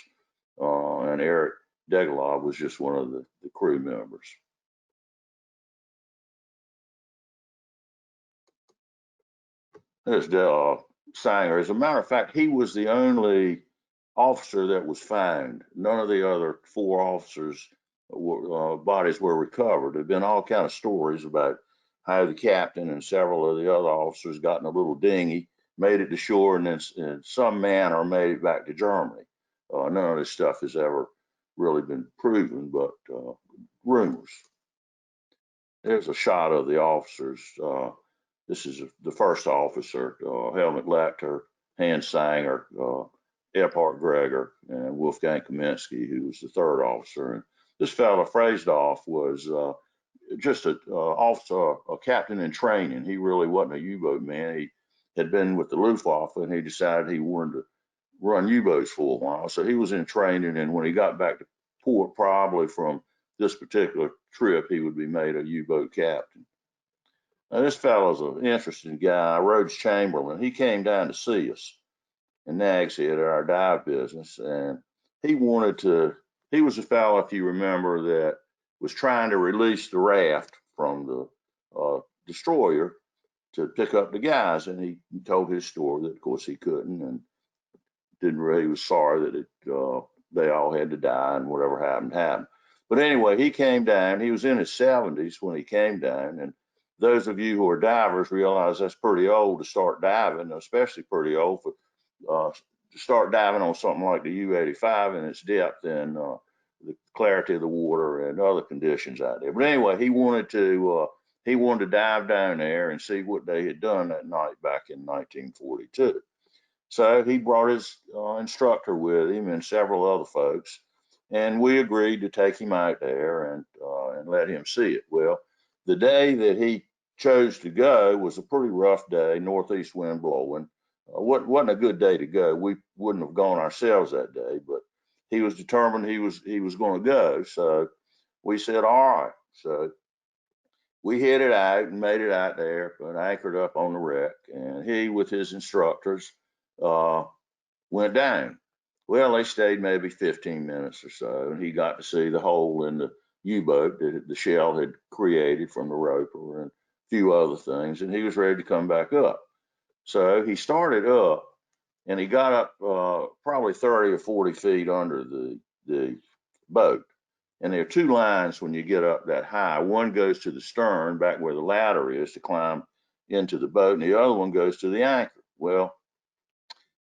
and Eric Degelov was just one of the crew members. There's Sanger. As a matter of fact, he was the only officer that was found. None of the other 4 officers' bodies were recovered. There have been all kind of stories about how the captain and several of the other officers got in a little dinghy, made it to shore, and then in some manner made it back to Germany. None of this stuff has ever really been proven, but rumors. There's a shot of the officers. This is the first officer, Helmut Lecter, Hans Sanger, Ephart Gregor, and Wolfgang Kaminsky, who was the 3rd officer. And this fellow, Freesdorf, was just a officer, a captain in training. He really wasn't a U-boat man. He had been with the Luftwaffe, and he decided he wanted to run U-boats for a while. So he was in training, and when he got back to port, probably from this particular trip, he would be made a U-boat captain. Now, this fellow's an interesting guy, Rhodes Chamberlain. He came down to see us in Nags Head at our dive business, and he was a fellow, if you remember, that was trying to release the raft from the destroyer to pick up the guys, and he told his story that, of course, he couldn't, and he was sorry that they all had to die, and whatever happened. But anyway, he came down. He was in his 70s when he came down, and those of you who are divers realize that's pretty old to start diving, especially pretty old to start diving on something like the U-85 in its depth and the clarity of the water and other conditions out there. But anyway, he wanted to dive down there and see what they had done that night back in 1942. So he brought his instructor with him and several other folks, and we agreed to take him out there and let him see it. Well, the day that he chose to go was a pretty rough day, northeast wind blowing. Wasn't a good day to go. We wouldn't have gone ourselves that day, but he was determined he was going to go. So we said, all right. So we headed out and made it out there, but anchored up on the wreck, and he with his instructors went down. Well, they stayed maybe 15 minutes or so, and he got to see the hole in the U-boat that the shell had created from the roper and a few other things, and he was ready to come back up. So he started up, and he got up probably 30 or 40 feet under the boat. And there are 2 lines when you get up that high. One goes to the stern, back where the ladder is to climb into the boat, and the other one goes to the anchor. Well,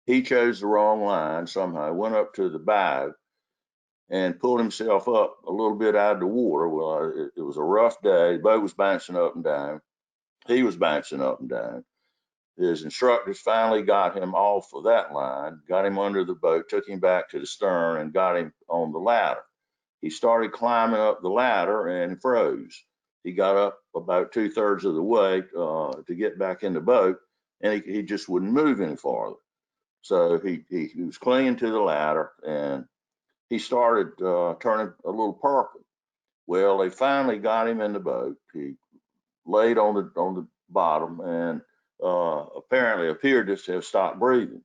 he chose the wrong line somehow, went up to the bow and pulled himself up a little bit out of the water. Well, it was a rough day. The boat was bouncing up and down. He was bouncing up and down. His instructors finally got him off of that line, got him under the boat, took him back to the stern, and got him on the ladder. He started climbing up the ladder and froze. He got up about 2/3 of the way to get back in the boat, and he just wouldn't move any farther. So he was clinging to the ladder, and he started turning a little purple. Well, they finally got him in the boat. He laid on the bottom and apparently appeared to have stopped breathing.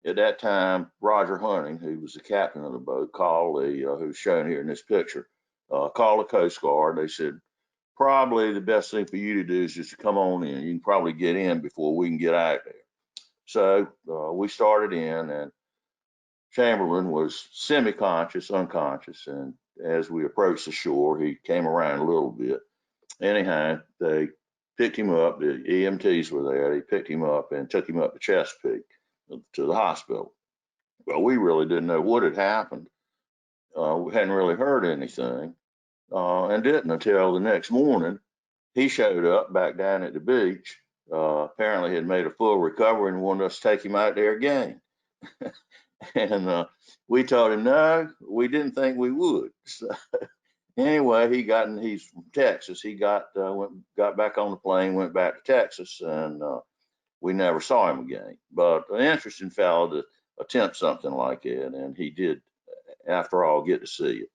At that time, Roger Hunting, who was the captain of the boat, called who's shown here in this picture, called the Coast Guard. They said, probably the best thing for you to do is just to come on in. You can probably get in before we can get out there. So we started in, and Chamberlain was semi-conscious, unconscious, and as we approached the shore, he came around a little bit. Anyhow, they picked him up. The EMTs were there. They picked him up and took him up to Chesapeake to the hospital. Well, we really didn't know what had happened. We hadn't really heard anything, and didn't until the next morning. He showed up back down at the beach. Apparently had made a full recovery and wanted us to take him out there again. And we told him, no, we didn't think we would. So anyway, he's from Texas. He got back on the plane, went back to Texas, and we never saw him again. But an interesting fellow to attempt something like that, and he did, after all, get to see it.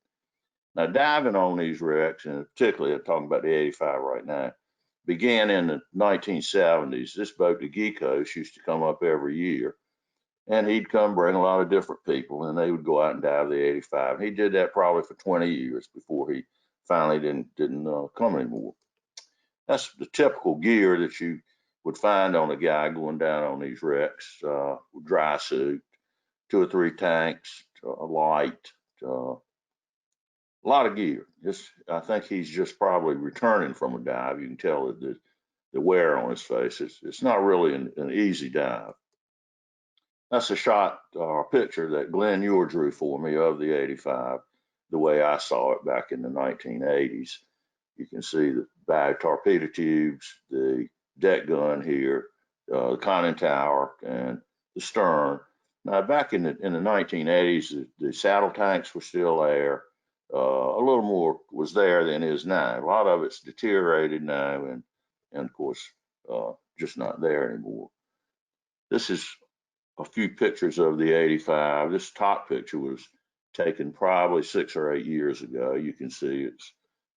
Now, diving on these wrecks, and particularly I'm talking about the 85 right now, began in the 1970s. This boat, the Geekos, used to come up every year, and he'd come bring a lot of different people, and they would go out and dive the 85. And he did that probably for 20 years before he finally didn't come anymore. That's the typical gear that you would find on a guy going down on these wrecks: dry suit, 2 or 3 tanks, a light, a lot of gear. I think he's just probably returning from a dive. You can tell that the wear on his face. It's not really an easy dive. That's a shot or picture that Glenn Ewer drew for me of the 85, the way I saw it back in the 1980s. You can see the bag torpedo tubes, the deck gun here, the conning tower, and the stern. Now, back in the 1980s, the saddle tanks were still there. A little more was there than is now. A lot of it's deteriorated now, and of course, just not there anymore. This is a few pictures of the 85. This top picture was taken probably 6 or 8 years ago. You can see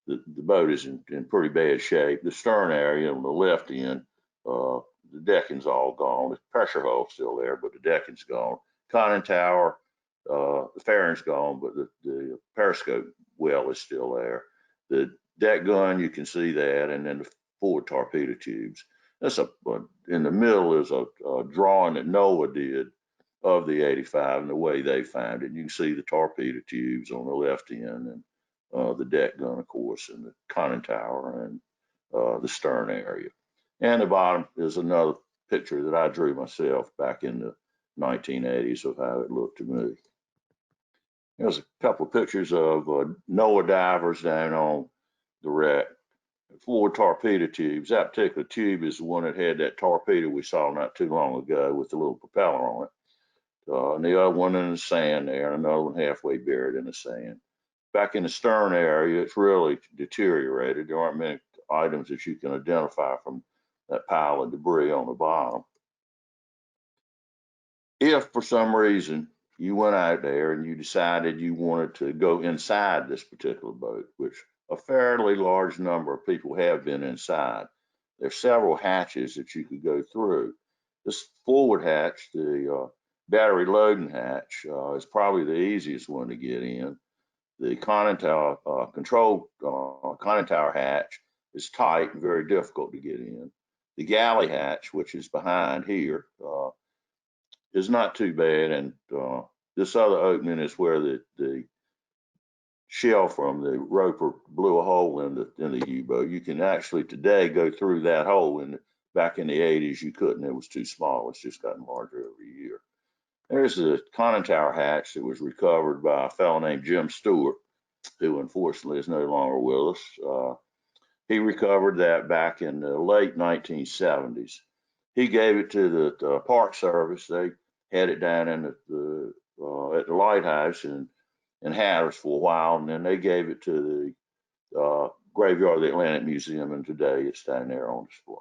the boat is in pretty bad shape. The stern area on the left end, the decking's all gone. The pressure hull's still there, but the decking's gone. Conning tower, the fairing's gone, but the periscope well is still there. The deck gun, you can see that, and then the forward torpedo tubes. That's in the middle is a drawing that NOAA did of the 85 and the way they found it. You can see the torpedo tubes on the left end, and the deck gun, of course, and the conning tower, and the stern area. And the bottom is another picture that I drew myself back in the 1980s of how it looked to me. There's a couple of pictures of NOAA divers down on the wreck. Forward torpedo tubes. That particular tube is the one that had that torpedo we saw not too long ago with the little propeller on it. And the other one in the sand there, and another one halfway buried in the sand. Back in the stern area, it's really deteriorated. There aren't many items that you can identify from that pile of debris on the bottom. If for some reason you went out there and you decided you wanted to go inside this particular boat, which a fairly large number of people have been inside, there's several hatches that you could go through. This forward hatch, the battery loading hatch, is probably the easiest one to get in. The conning tower conning tower hatch is tight and very difficult to get in. The galley hatch, which is behind here, is not too bad, and this other opening is where the shell from the roper blew a hole in the U-boat. You can actually today go through that hole, and back in the 80s you couldn't. It was too small. It's just gotten larger every year. There's the conning tower hatch that was recovered by a fellow named Jim Stewart, who unfortunately is no longer with us. He recovered that back in the late 1970s. He gave it to the Park Service. They had it down in at the lighthouse in Hatteras for a while, and then they gave it to the graveyard of the Atlantic Museum, and today it's down there on display.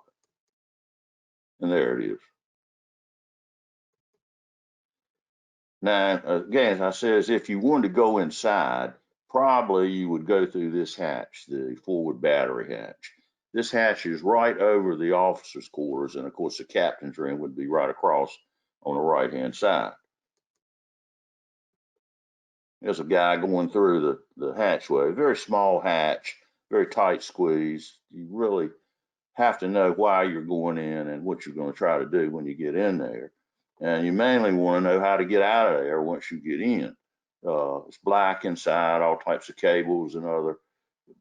And there it is. Now, again, as I said, if you wanted to go inside, probably you would go through this hatch, the forward battery hatch. This hatch is right over the officers' quarters, and of course the captain's room would be right across on the right-hand side. There's a guy going through the hatchway. Very small hatch, very tight squeeze. You really have to know why you're going in and what you're going to try to do when you get in there. And you mainly want to know how to get out of there once you get in. It's black inside, all types of cables and other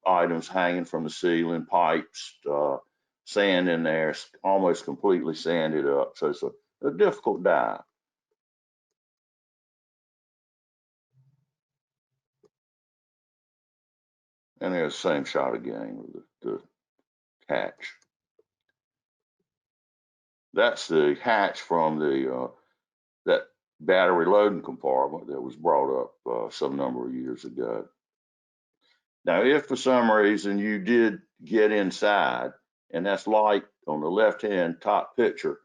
items hanging from the ceiling, pipes, sand in there, almost completely sanded up. So it's a difficult dive. And there's the same shot again with the hatch. That's the hatch from that battery loading compartment that was brought up some number of years ago. Now, if for some reason you did get inside, and that's light on the left-hand top picture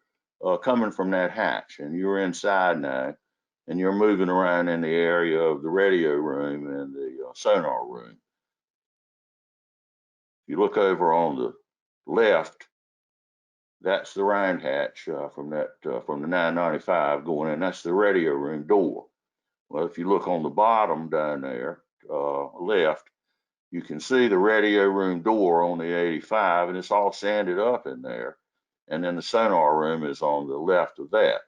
coming from that hatch, and you're inside now, and you're moving around in the area of the radio room and the sonar room. If you look over on the left, that's the round hatch from the 995 going in. That's the radio room door. Well, if you look on the bottom down there, left, you can see the radio room door on the 85, and it's all sanded up in there. And then the sonar room is on the left of that.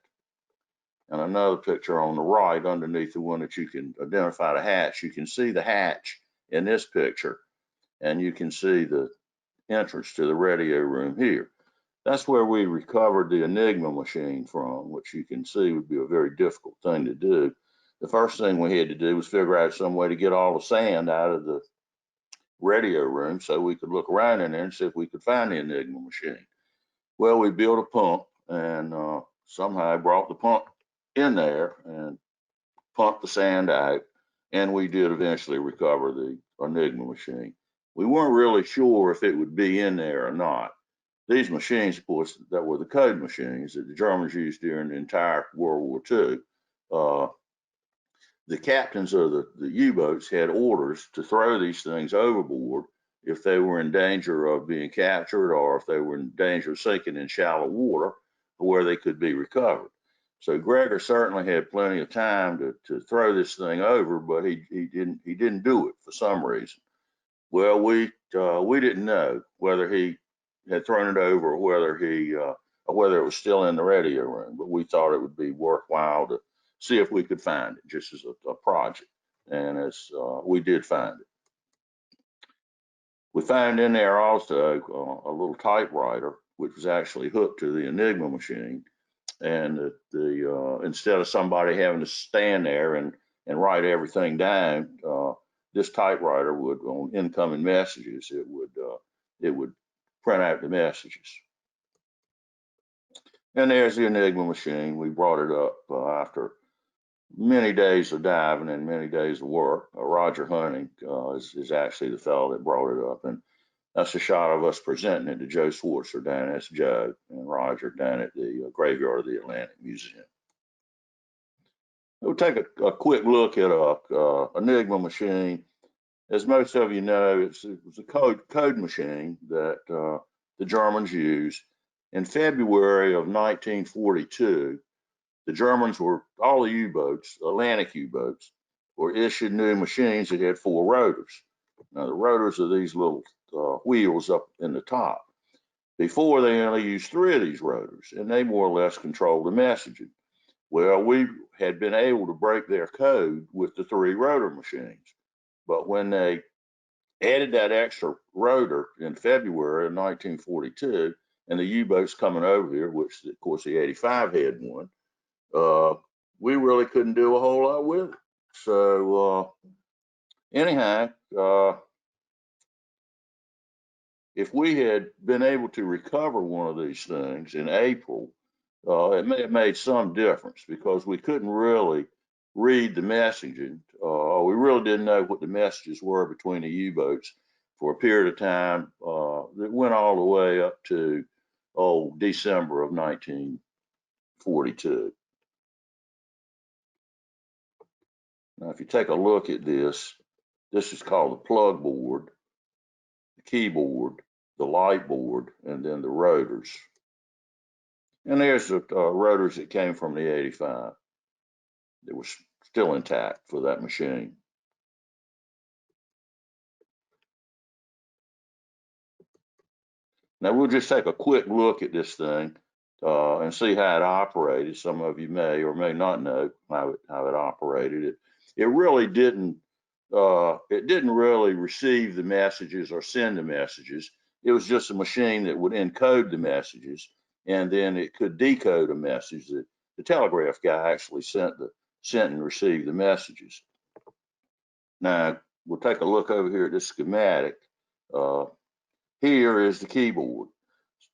And another picture on the right underneath the one that you can identify the hatch. You can see the hatch in this picture, and you can see the entrance to the radio room here. That's where we recovered the Enigma machine from, which you can see would be a very difficult thing to do. The first thing we had to do was figure out some way to get all the sand out of the radio room so we could look around in there and see if we could find the Enigma machine. Well, we built a pump and somehow brought the pump in there and pumped the sand out, and we did eventually recover the Enigma machine. We weren't really sure if it would be in there or not. These machines, of course, that were the code machines that the Germans used during the entire World War II. The captains of the U-boats had orders to throw these things overboard if they were in danger of being captured or if they were in danger of sinking in shallow water where they could be recovered. So Gregor certainly had plenty of time to throw this thing over, but he didn't do it for some reason. Well, we didn't know whether he had thrown it over or whether it was still in the radio room, but we thought it would be worthwhile to see if we could find it just as a project. And as we did find it. We found in there also a little typewriter, which was actually hooked to the Enigma machine. And instead of somebody having to stand there and write everything down, this typewriter would, on incoming messages, it would print out the messages. And there's the Enigma machine. We brought it up after many days of diving and many days of work. Roger Hunting is actually the fellow that brought it up. And that's a shot of us presenting it to Joe Swartzer down. That's Joe and Roger down at the graveyard of the Atlantic Museum. We'll take a quick look at a Enigma machine. As most of you know, it was a code machine that the Germans used. In February of 1942, the Germans all the U-boats, Atlantic U-boats, were issued new machines that had 4 rotors. Now, the rotors are these little wheels up in the top. Before, they only used 3 of these rotors, and they more or less controlled the messaging. Well, we had been able to break their code with the 3 rotor machines. But when they added that extra rotor in February of 1942, and the U-boats coming over here, which of course the 85 had one, we really couldn't do a whole lot with it. So anyhow, if we had been able to recover one of these things in April, it may have made some difference because we couldn't really read the messaging. We really didn't know what the messages were between the U-boats for a period of time that went all the way up to December of 1942. Now, if you take a look at this is called the plug board, the keyboard, the light board, and then the rotors. And there's the rotors that came from the 85. They were still intact for that machine. Now we'll just take a quick look at this thing and see how it operated. Some of you may or may not know how it operated. It really didn't really receive the messages or send the messages. It was just a machine that would encode the messages, and then it could decode a message that the telegraph guy actually sent and received the messages. Now we'll take a look over here at this schematic. Here is the keyboard.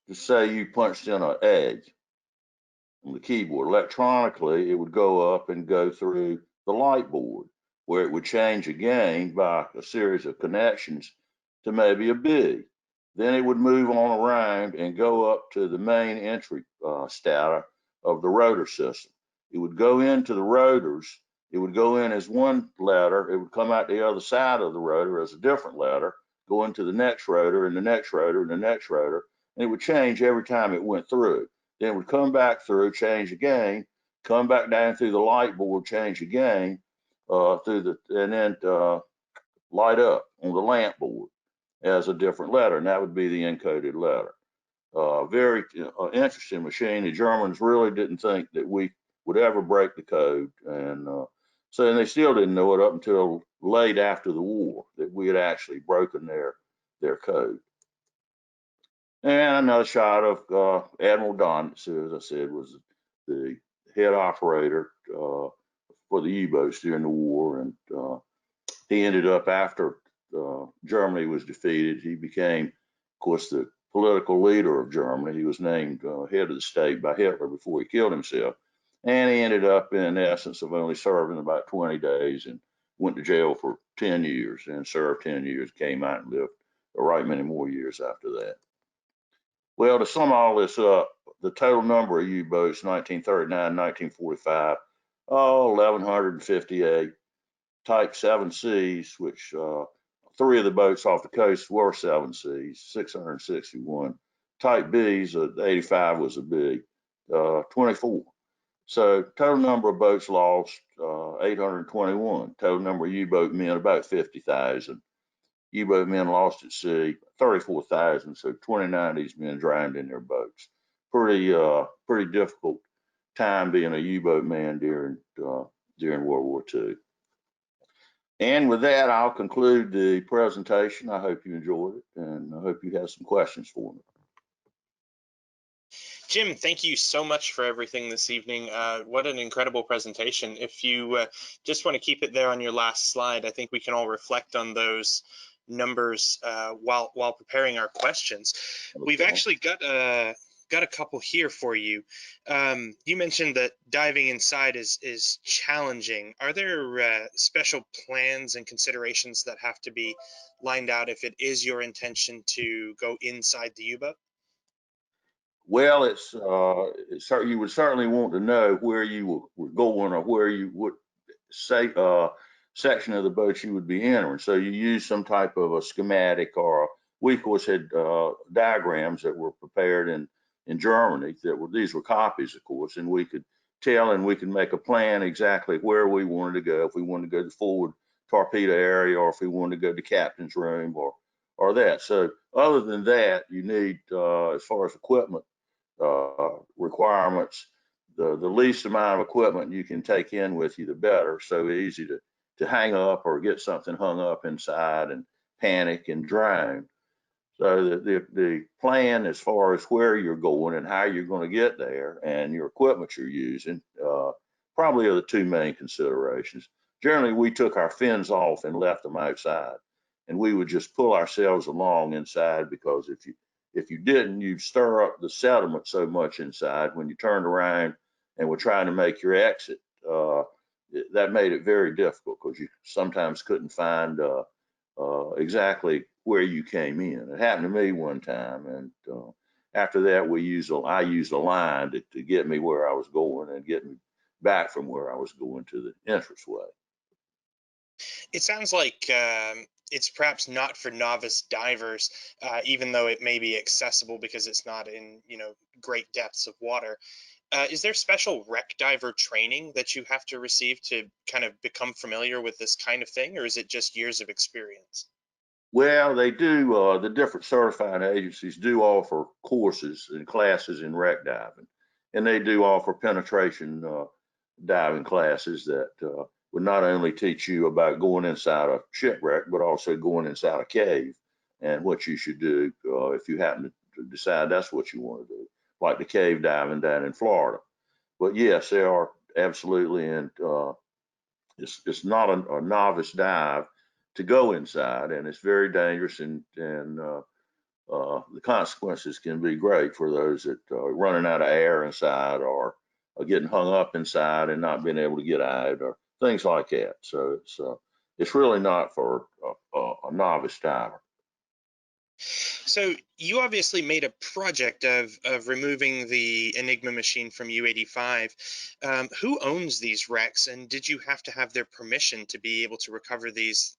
Just say you punched in an egg. on the keyboard. Electronically, it would go up and go through the light board, where it would change again by a series of connections to maybe a B. Then it would move on around and go up to the main entry stator of the rotor system. It would go into the rotors. It would go in as one letter. It would come out the other side of the rotor as a different letter, go into the next rotor and the next rotor and the next rotor, and it would change every time it went through. Then it would come back through, change again, come back down through the light board, change again, and then light up on the lamp board as a different letter, and that would be the encoded letter. Very interesting machine. The Germans really didn't think that we would ever break the code, and so they still didn't know it up until late after the war that we had actually broken their code. And another shot of Admiral Donitz, who, as I said, was the head operator for the U-boats during the war, and he ended up, after Germany was defeated, he became, of course, the political leader of Germany. He was named head of the state by Hitler before he killed himself. And he ended up, in essence, of only serving about 20 days and went to jail for 10 years and served 10 years, came out and lived a right many more years after that. Well, to sum all this up, the total number of U-boats, 1939, 1945, 1,158. Type 7Cs, which 3 of the boats off the coast were 7Cs, 661. Type Bs, 85 was a B, 24. So total number of boats lost, 821. Total number of U-boat men, about 50,000. U-boat men lost at sea, 34,000. So 29 of these men drowned in their boats. Pretty difficult time being a U-boat man during World War II. And with that, I'll conclude the presentation. I hope you enjoyed it, and I hope you have some questions for me. Jim, thank you so much for everything this evening. What an incredible presentation. If you just want to keep it there on your last slide, I think we can all reflect on those numbers while preparing our questions. Okay. We've actually got a couple here for you. You mentioned that diving inside is challenging. Are there special plans and considerations that have to be lined out if it is your intention to go inside the U-boat? Well, you would certainly want to know where you were going, or where you would say section of the boat you would be entering. So you use some type of a schematic, or we of course had diagrams that were prepared in Germany these were copies, of course, and we could tell, and we could make a plan exactly where we wanted to go. If we wanted to go to the forward torpedo area, or if we wanted to go to the captain's room, or that. So other than that, you need, as far as equipment requirements, the least amount of equipment you can take in with you, the better. So easy to hang up or get something hung up inside and panic and drown. So the plan, as far as where you're going and how you're going to get there and your equipment you're using, probably are the 2 main considerations. Generally, we took our fins off and left them outside, and we would just pull ourselves along inside, because if you didn't, you'd stir up the sediment so much inside when you turned around and were trying to make your exit. That made it very difficult, because you sometimes couldn't find exactly where you came in. It happened to me one time, and after that, I used a line to get me where I was going and get me back from where I was going to the entranceway. It sounds like it's perhaps not for novice divers, even though it may be accessible because it's not in great depths of water. Is there special wreck diver training that you have to receive to kind of become familiar with this kind of thing, or is it just years of experience? Well, they do. The different certifying agencies do offer courses and classes in wreck diving, and they do offer penetration diving classes that would not only teach you about going inside a shipwreck, but also going inside a cave and what you should do if you happen to decide that's what you want to do, like the cave diving down in Florida. But yes, they are absolutely, and it's not a novice dive to go inside, and it's very dangerous, and the consequences can be great for those that are running out of air inside, or getting hung up inside and not being able to get out, or things like that. So it's really not for a novice diver. So you obviously made a project of removing the Enigma machine from U-85. Who owns these wrecks, and did you have to have their permission to be able to recover these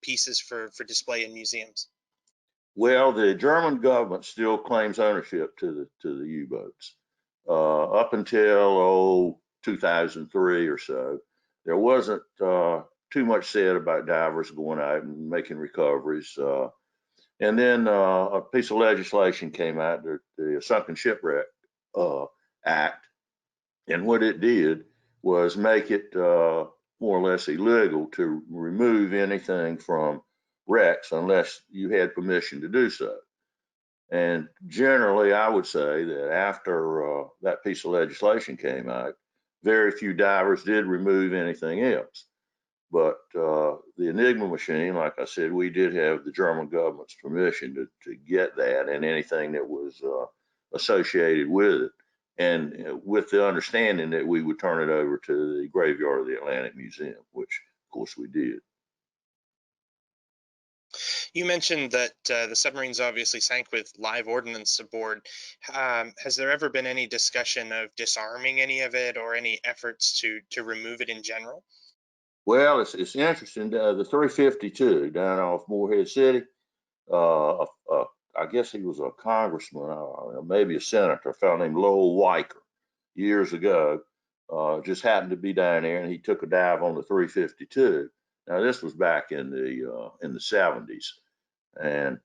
pieces for display in museums? Well, the German government still claims ownership to the U-boats. Up until 2003 or so, there wasn't too much said about divers going out and making recoveries. And then a piece of legislation came out, the Sunken Shipwreck Act, and what it did was make it more or less illegal to remove anything from wrecks unless you had permission to do so. And generally, I would say that after that piece of legislation came out, very few divers did remove anything else. But the Enigma machine, like I said, we did have the German government's permission to get that and anything that was associated with it, and with the understanding that we would turn it over to the graveyard of the Atlantic Museum, which of course we did. You mentioned that the submarines obviously sank with live ordnance aboard. Has there ever been any discussion of disarming any of it, or any efforts to remove it in general? Well, it's interesting. The 352 down off Morehead City, I guess he was a congressman, maybe a senator, a fellow named Lowell Weicker, years ago, just happened to be down there, and he took a dive on the 352. Now this was back in the 70s, and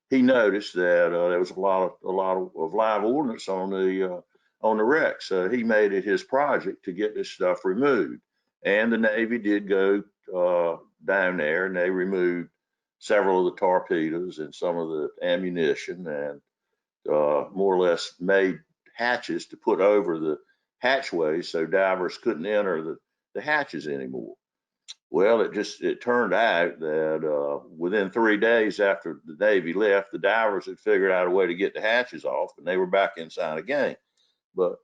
he noticed that there was a lot of live ordnance on the wreck. So he made it his project to get this stuff removed. And the Navy did go down there, and they removed several of the torpedoes and some of the ammunition, and more or less made hatches to put over the hatchways so divers couldn't enter the hatches anymore. Well, it turned out that within 3 days after the Navy left, the divers had figured out a way to get the hatches off, and they were back inside again. But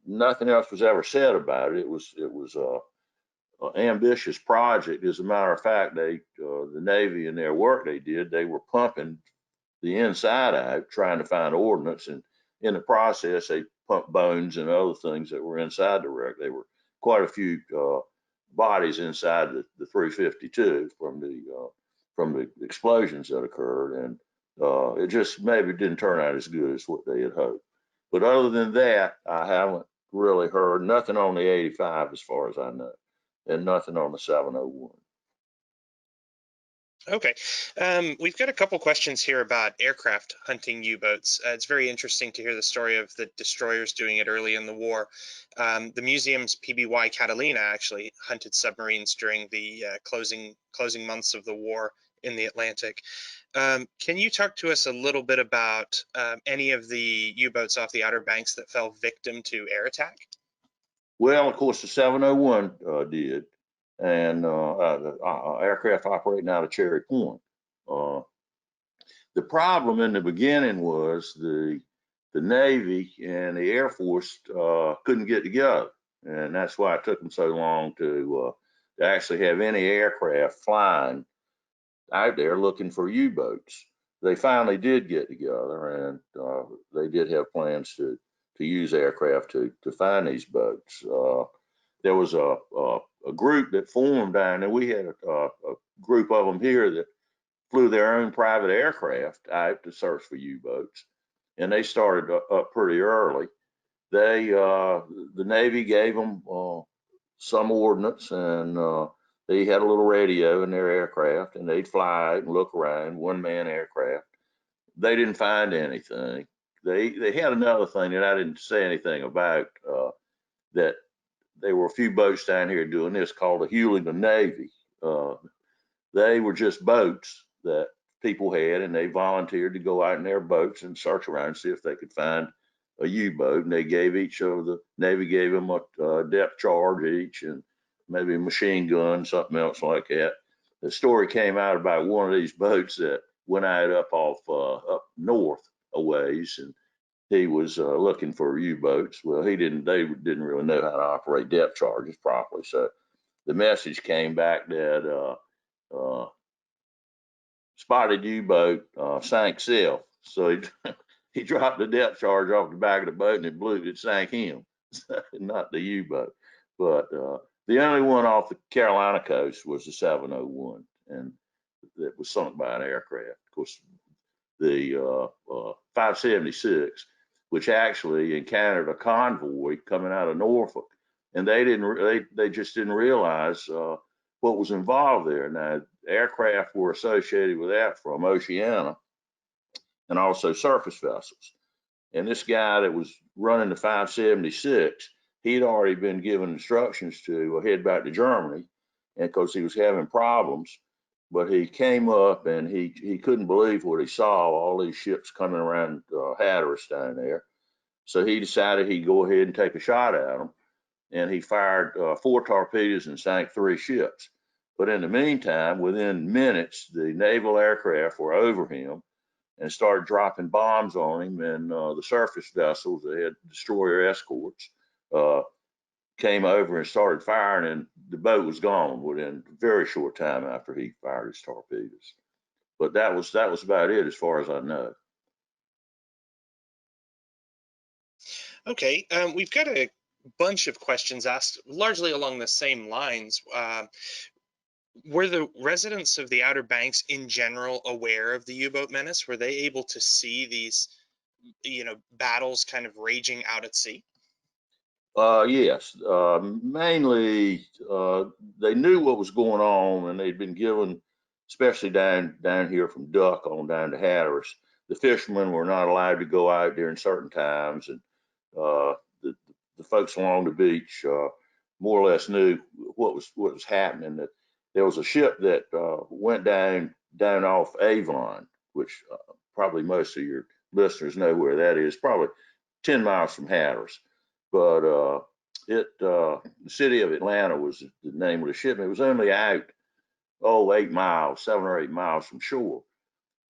nothing else was ever said about it. It was an ambitious project. As a matter of fact, the Navy in their work they were pumping the inside out, trying to find ordnance, and in the process, they pumped bones and other things that were inside the wreck. There were quite a few bodies inside the 352 from the explosions that occurred, and it just maybe didn't turn out as good as what they had hoped. But other than that, I haven't really heard nothing on the 85 as far as I know, and nothing on the 701. Okay. We've got a couple questions here about aircraft hunting U-boats. It's very interesting to hear the story of the destroyers doing it early in the war. The museum's PBY Catalina actually hunted submarines during the closing months of the war in the Atlantic. Can you talk to us a little bit about any of the U-boats off the Outer Banks that fell victim to air attack? Well, of course, the 701 did, and aircraft operating out of Cherry Point. The problem in the beginning was the Navy and the Air Force couldn't get together, and that's why it took them so long to actually have any aircraft flying out there looking for U-boats. They finally did get together, and they did have plans to use aircraft to find these boats. There was a group that formed down there. We had a group of them here that flew their own private aircraft out to search for U-boats, and they started up pretty early. The Navy gave them some ordnance, and they had a little radio in their aircraft, and they'd fly out and look around, one-man aircraft. They didn't find anything. They had another thing that I didn't say anything about, that there were a few boats down here doing this called the Hooligan Navy. They were just boats that people had, and they volunteered to go out in their boats and search around and see if they could find a U-boat. And they gave the Navy gave them a depth charge each, and maybe a machine gun, something else like that. The story came out about one of these boats that went out up north a ways, and he was looking for U-boats. Well, they didn't really know how to operate depth charges properly. So the message came back that spotted U-boat, sank self. So he dropped the depth charge off the back of the boat and it sank him, not the U-boat. But the only one off the Carolina coast was the 701, and that was sunk by an aircraft. Of course, the 576, which actually encountered a convoy coming out of Norfolk, and they just didn't realize what was involved there. Now, aircraft were associated with that from Oceania and also surface vessels. And this guy that was running the 576, he'd already been given instructions to head back to Germany, and because he was having problems. But he came up and he couldn't believe what he saw, all these ships coming around Hatteras down there. So he decided he'd go ahead and take a shot at them. And he fired 4 torpedoes and sank 3 ships. But in the meantime, within minutes, the naval aircraft were over him and started dropping bombs on him. And the surface vessels, they had destroyer escorts, came over and started firing, and the boat was gone within a very short time after he fired his torpedoes. But that was about it as far as I know. Okay, we've got a bunch of questions asked largely along the same lines. Were the residents of the Outer Banks in general aware of the U-boat menace? Were they able to see these, battles kind of raging out at sea? Yes, mainly they knew what was going on, and they'd been given, especially down here from Duck on down to Hatteras. The fishermen were not allowed to go out during certain times, and the folks along the beach more or less knew what was happening. That there was a ship that went down off Avon, which probably most of your listeners know where that is, probably 10 miles from Hatteras. But the city of Atlanta was the name of the ship. It was only out 7 or 8 miles from shore,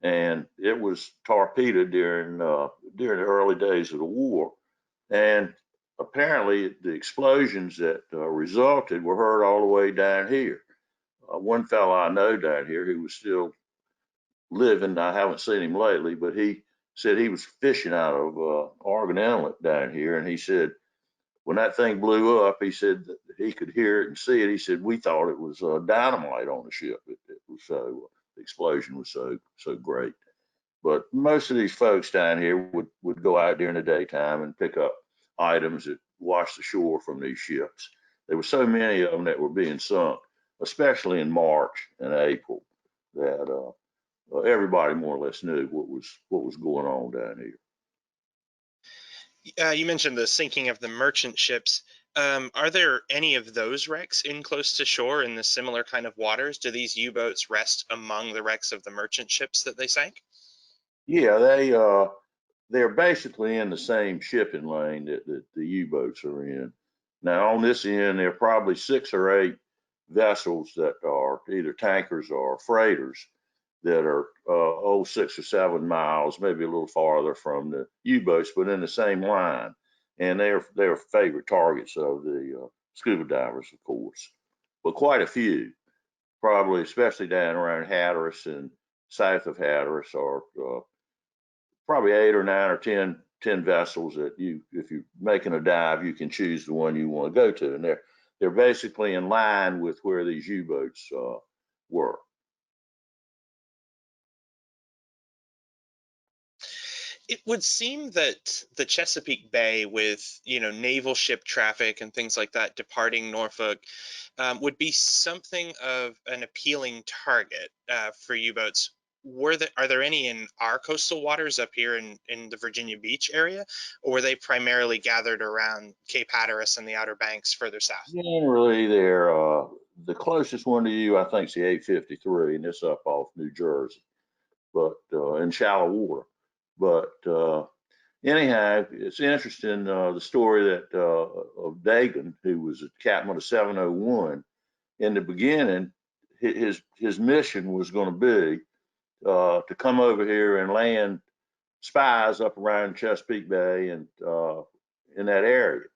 and it was torpedoed during the early days of the war. And apparently, the explosions that resulted were heard all the way down here. One fellow I know down here who was still living, I haven't seen him lately, but he said he was fishing out of Oregon Inlet down here, and he said when that thing blew up, he said that he could hear it and see it. He said we thought it was dynamite on the ship. It was so the explosion was so great. But most of these folks down here would go out during the daytime and pick up items that washed the shore from these ships. There were so many of them that were being sunk, especially in March and April, that everybody more or less knew what was going on down here. You mentioned the sinking of the merchant ships. Are there any of those wrecks in close to shore in the similar kind of waters? Do these U-boats rest among the wrecks of the merchant ships that they sank? Yeah, they're basically in the same shipping lane that the U-boats are in. Now on this end, there are probably 6 or 8 vessels that are either tankers or freighters that are 6 or 7 miles, maybe a little farther from the U-boats, but in the same line. And they're favorite targets of the scuba divers, of course. But quite a few, probably especially down around Hatteras and south of Hatteras, are probably 8 or 9 or 10 vessels that if you're making a dive, you can choose the one you want to go to, and they're basically in line with where these U-boats were. It would seem that the Chesapeake Bay, with naval ship traffic and things like that departing Norfolk, would be something of an appealing target for U-boats. Are there any in our coastal waters up here in the Virginia Beach area, or were they primarily gathered around Cape Hatteras and the Outer Banks further south? Generally, they're the closest one to you, I think, is the 853, and it's up off New Jersey, but in shallow water. But anyhow, it's interesting the story that of Dagan, who was a captain of the 701. In the beginning, his mission was going to be to come over here and land spies up around Chesapeake Bay and in that area.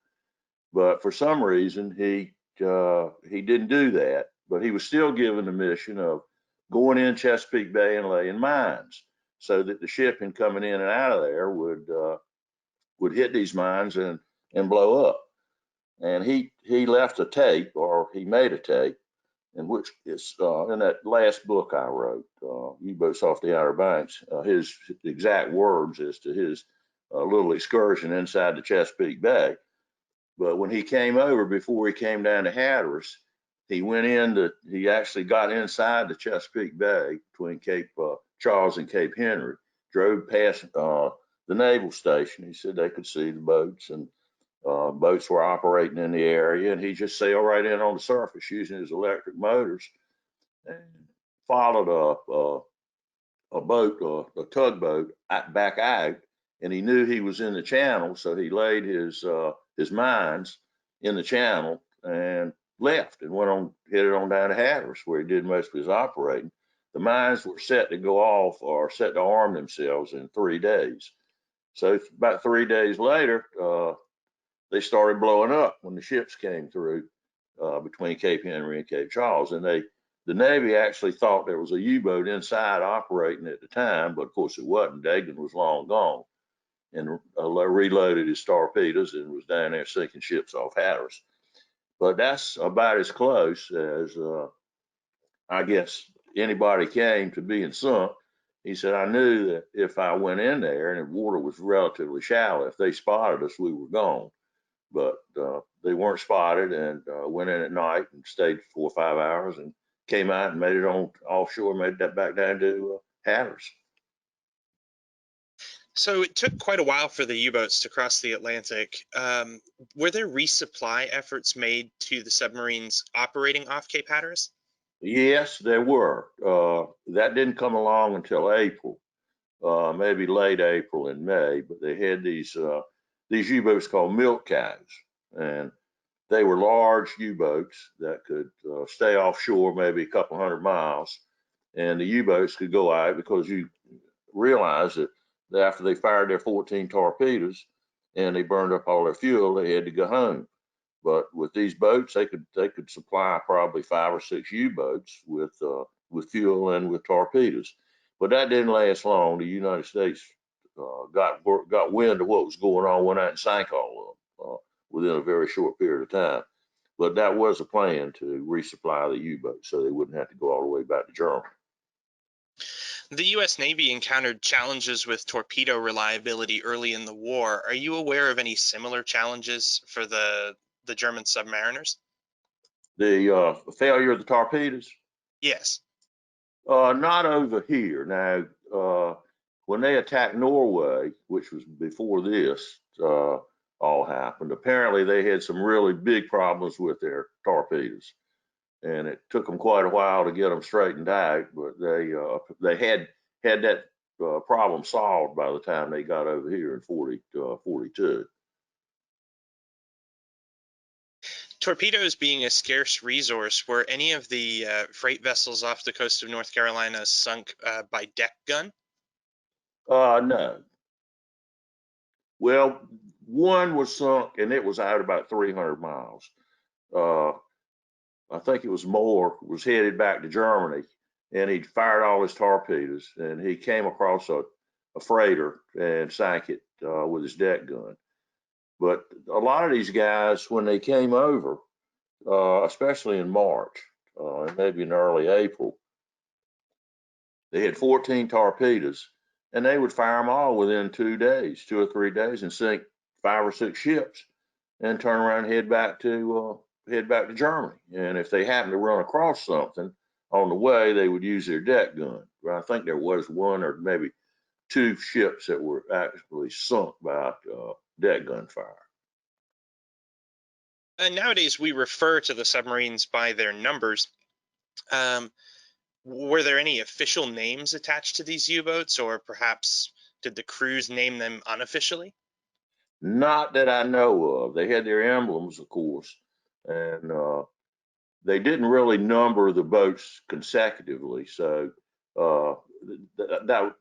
But for some reason, he didn't do that. But he was still given the mission of going in Chesapeake Bay and laying mines, so that the shipping coming in and out of there would hit these mines and blow up. And he left a tape, or he made a tape, in which is in that last book I wrote, U-Boats Off the Outer Banks, his exact words as to his little excursion inside the Chesapeake Bay. But when he came over, before he came down to Hatteras, he actually got inside the Chesapeake Bay between Cape Charles and Cape Henry, drove past the naval station. He said they could see the boats, and boats were operating in the area, and he just sailed right in on the surface using his electric motors and followed a boat, a tugboat back out, and he knew he was in the channel, so he laid his mines in the channel and left and headed on down to Hatteras, where he did most of his operating. The mines were set to go off, or set to arm themselves, in 3 days. So about 3 days later, they started blowing up when the ships came through between Cape Henry and Cape Charles. And the Navy actually thought there was a U-boat inside operating at the time, but of course it wasn't. Dagan was long gone and reloaded his torpedoes and was down there sinking ships off Hatteras. But that's about as close as I guess anybody came to being sunk. He said, I knew that if I went in there and the water was relatively shallow, if they spotted us, we were gone. But they weren't spotted, and went in at night and stayed 4 or 5 hours and came out and made it on offshore, made that back down to Hatteras. So it took quite a while for the U-boats to cross the Atlantic. Were there resupply efforts made to the submarines operating off Cape Hatteras? Yes, there were. That didn't come along until April, maybe late April and May. But they had these U-boats called milk cows, and they were large U-boats that could stay offshore maybe a couple 100 miles, and the U-boats could go out, because you realize that after they fired their 14 torpedoes and they burned up all their fuel, they had to go home. But with these boats, they could supply probably 5 or 6 U-boats with fuel and with torpedoes. But that didn't last long. The United States got wind of what was going on, went out and sank all of them within a very short period of time. But that was a plan to resupply the U-boats so they wouldn't have to go all the way back to Germany. The U.S. Navy encountered challenges with torpedo reliability early in the war. Are you aware of any similar challenges for the German submariners? The failure of the torpedoes? Yes. Not over here. Now, when they attacked Norway, which was before this all happened, apparently they had some really big problems with their torpedoes, and it took them quite a while to get them straightened out. But they had that problem solved by the time they got over here in 42. Torpedoes being a scarce resource, were any of the freight vessels off the coast of North Carolina sunk by deck gun? No. Well, one was sunk, and it was out about 300 miles. I think it was Moore, was headed back to Germany, and he fired all his torpedoes, and he came across a freighter and sank it with his deck gun. But a lot of these guys, when they came over, especially in March, and maybe in early April, they had 14 torpedoes, and they would fire them all within 2 days, 2 or 3 days, and sink 5 or 6 ships, and turn around and head back to Germany. And if they happened to run across something on the way, they would use their deck gun. I think there was 1 or maybe 2 ships that were actually sunk by deck gun fire. And nowadays, we refer to the submarines by their numbers. Were there any official names attached to these U-boats, or perhaps did the crews name them unofficially? Not that I know of. They had their emblems, of course, and they didn't really number the boats consecutively. So that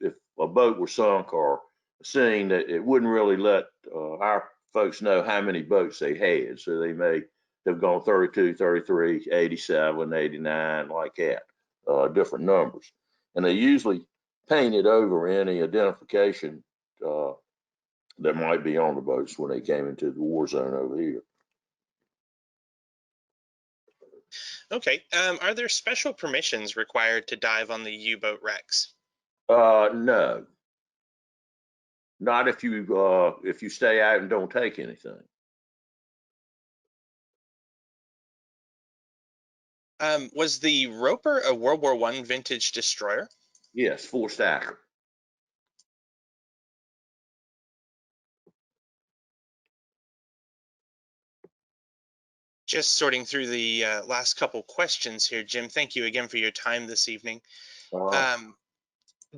if a boat were sunk or seen, that it wouldn't really let our folks know how many boats they had. So they may have gone 32, 33, 87, 89, like that, different numbers. And they usually painted over any identification that might be on the boats when they came into the war zone over here. Okay. Are there special permissions required to dive on the U-boat wrecks? No, not if you stay out and don't take anything. Was the Roper a World War I vintage destroyer? Yes, full stacker. Just sorting through the last couple questions here, Jim. Thank you again for your time this evening.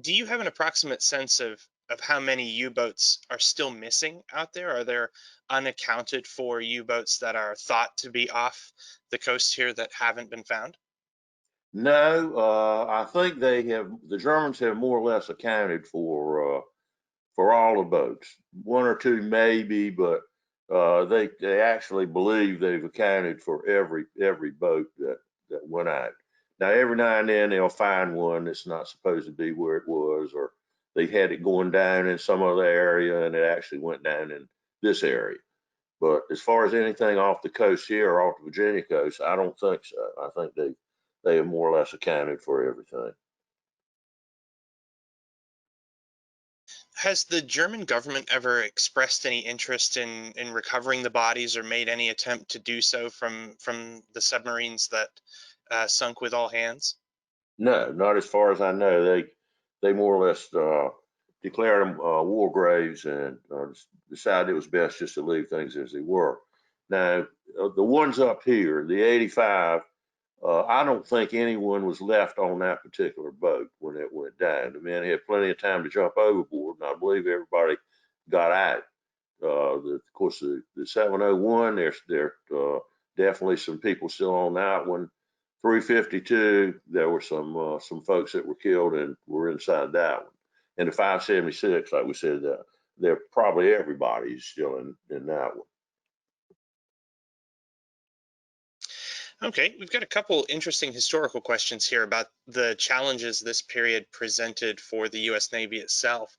Do you have an approximate sense of how many U-boats are still missing out there? Are there unaccounted for U-boats that are thought to be off the coast here that haven't been found? No, I think the Germans have more or less accounted for all the boats. One or two maybe, but they actually believe they've accounted for every boat that went out. Now every now and then they'll find one that's not supposed to be where it was, or they had it going down in some other area and it actually went down in this area. But as far as anything off the coast here or off the Virginia coast, I don't think so. I think they have more or less accounted for everything. Has the German government ever expressed any interest in recovering the bodies or made any attempt to do so from the submarines that sunk with all hands? No, not as far as I know. They more or less declared them war graves and decided it was best just to leave things as they were. Now, the ones up here, the 85, I don't think anyone was left on that particular boat when it went down. The men had plenty of time to jump overboard, and I believe everybody got out. Of course, the 701, there's definitely some people still on that one. 352, there were some folks that were killed and were inside that one. And the 576, like we said, they're probably everybody is still in that one. Okay, we've got a couple interesting historical questions here about the challenges this period presented for the U.S. Navy itself.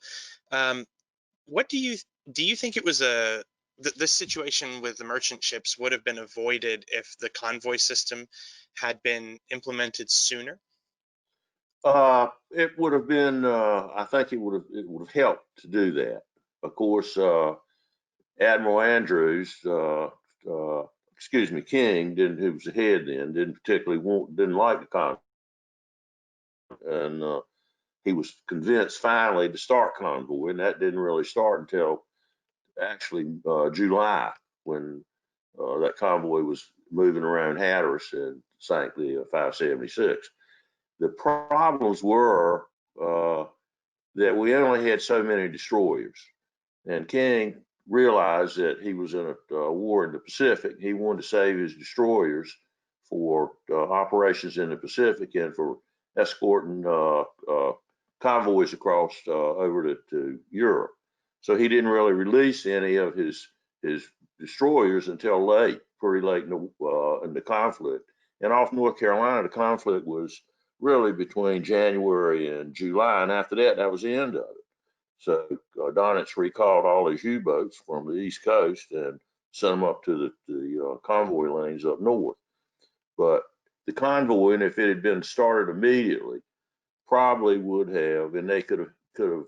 What do you think it was this situation with the merchant ships would have been avoided if the convoy system had been implemented sooner? It would have been. I think it would have helped to do that. Of course, Admiral Andrews, excuse me, King, who was the head then, didn't like the convoy, and he was convinced finally to start convoy, and that didn't really start until actually July, when that convoy was moving around Hatteras and sank the 576. The problems were that we only had so many destroyers, and King realized that he was in a war in the Pacific. He wanted to save his destroyers for operations in the Pacific and for escorting convoys across over to Europe. So he didn't really release any of his destroyers until pretty late in the conflict. And off North Carolina, the conflict was really between January and July, and after that, that was the end of it. So Donitz recalled all his U-boats from the East Coast and sent them up to the convoy lanes up north. But the convoy, and if it had been started immediately, probably would have, and they could have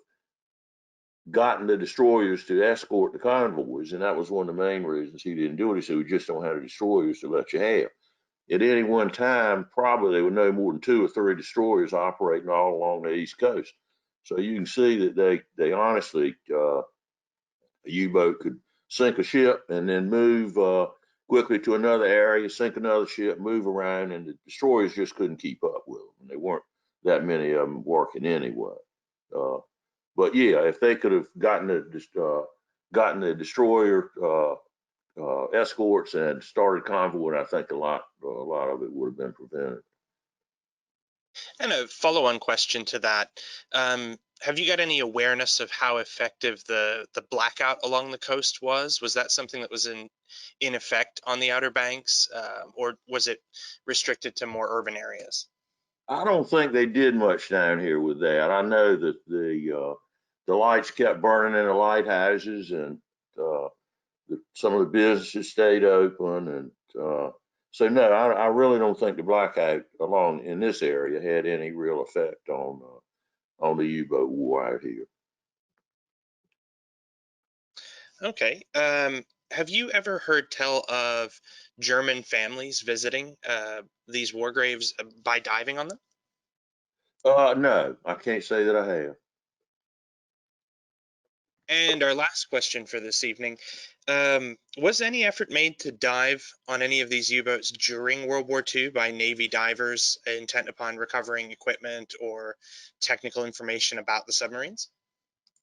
gotten the destroyers to escort the convoys, and that was one of the main reasons he didn't do it. He said, we just don't have the destroyers to let you have. At any one time, probably there were no more than 2 or 3 destroyers operating all along the East Coast. So you can see that they honestly, a U-boat could sink a ship and then move quickly to another area, sink another ship, move around, and the destroyers just couldn't keep up with them. And there weren't that many of them working anyway. But yeah, if they could have gotten the destroyer escorts and started convoy, I think a lot of it would have been prevented. And a follow-on question to that. have you got any awareness of how effective the blackout along the coast was? Was that something that was in effect on the Outer Banks, or was it restricted to more urban areas? I don't think they did much down here with that. I know that the lights kept burning in the lighthouses, and some of the businesses stayed open, and so no, I really don't think the blackout along in this area had any real effect on the U-boat war out here. Okay. Have you ever heard tell of German families visiting these war graves by diving on them? No, I can't say that I have. And our last question for this evening, was any effort made to dive on any of these U-boats during World War II by Navy divers intent upon recovering equipment or technical information about the submarines?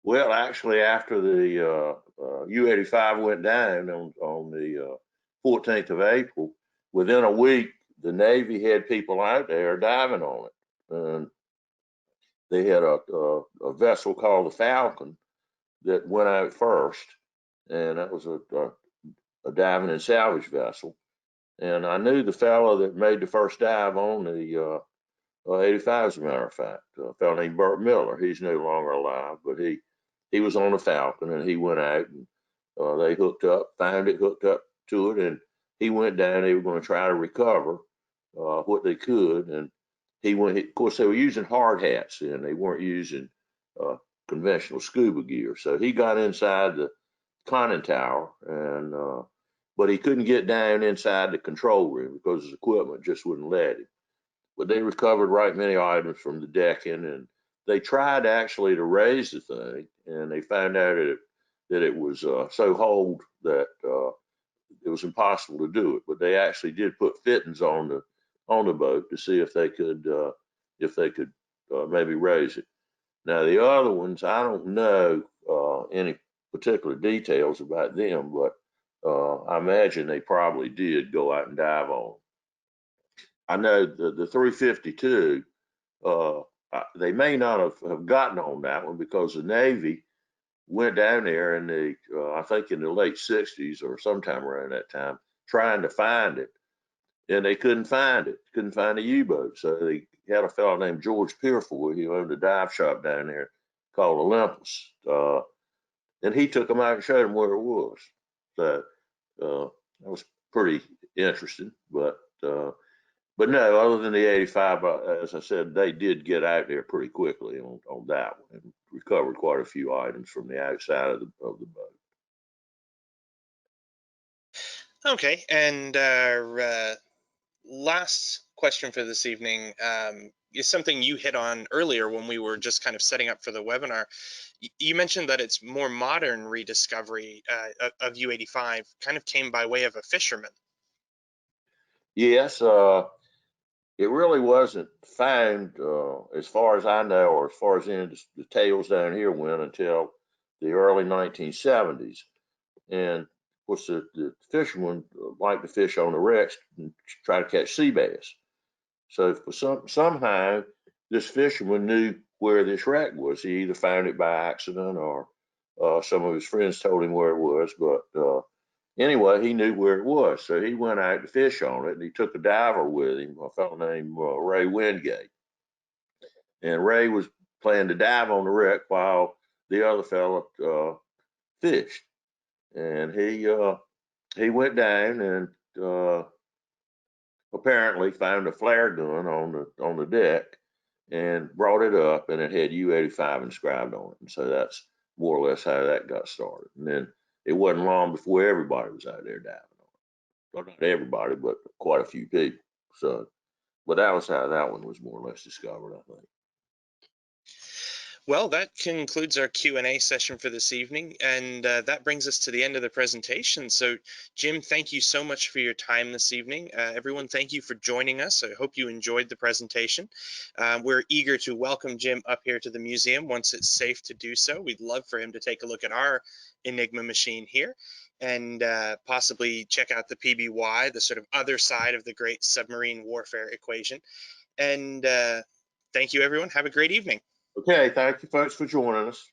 Well, actually, after the U-85 went down on the 14th of April, within a week, the Navy had people out there diving on it. And they had a vessel called the Falcon that went out first, and that was a diving and salvage vessel. And I knew the fellow that made the first dive on the 85, as a matter of fact, a fellow named Burt Miller. He's no longer alive, but he was on the Falcon, and he went out, and they hooked up, found it, hooked up to it, and he went down. They were going to try to recover what they could, and he went. Of course, they were using hard hats, and they weren't using uh, conventional scuba gear. So he got inside the conning tower, and but he couldn't get down inside the control room because his equipment just wouldn't let him. But they recovered right many items from the decking, and they tried actually to raise the thing, and they found out that it was so hold that it was impossible to do it. But they actually did put fittings on the boat to see if they could maybe raise it. Now the other ones, I don't know any particular details about them, but I imagine they probably did go out and dive on. I know the 352, they may not have gotten on that one because the Navy went down there in I think in the late 60s or sometime around that time, trying to find it. And they couldn't find it, couldn't find the U-boat. So they had a fellow named George Peerful, who owned a dive shop down there called Olympus. And he took them out and showed them where it was. So that was pretty interesting. But no, other than the 85, as I said, they did get out there pretty quickly on that one and recovered quite a few items from the outside of the boat. Okay, and our last question for this evening is something you hit on earlier when we were just kind of setting up for the webinar. You mentioned that it's more modern rediscovery of U-85 kind of came by way of a fisherman. Yes, it really wasn't found, as far as I know, or as far as any of the tales down here went, until the early 1970s. And of course, the fishermen like to fish on the wrecks and try to catch sea bass. So for somehow, this fisherman knew where this wreck was. He either found it by accident or some of his friends told him where it was. But anyway, he knew where it was. So he went out to fish on it, and he took a diver with him, a fellow named Ray Wingate. And Ray was planning to dive on the wreck while the other fellow fished. And he went down and apparently found a flare gun on the deck and brought it up, and it had U-85 inscribed on it. And so that's more or less how that got started. And then it wasn't long before everybody was out there diving on it. Well, not everybody, but quite a few people. So, but that was how that one was more or less discovered, I think. Well, that concludes our Q&A session for this evening, and that brings us to the end of the presentation. So, Jim, thank you so much for your time this evening. Everyone, thank you for joining us. I hope you enjoyed the presentation. We're eager to welcome Jim up here to the museum once it's safe to do so. We'd love for him to take a look at our Enigma machine here and possibly check out the PBY, the sort of other side of the great submarine warfare equation. And thank you, everyone. Have a great evening. Okay, thank you folks for joining us.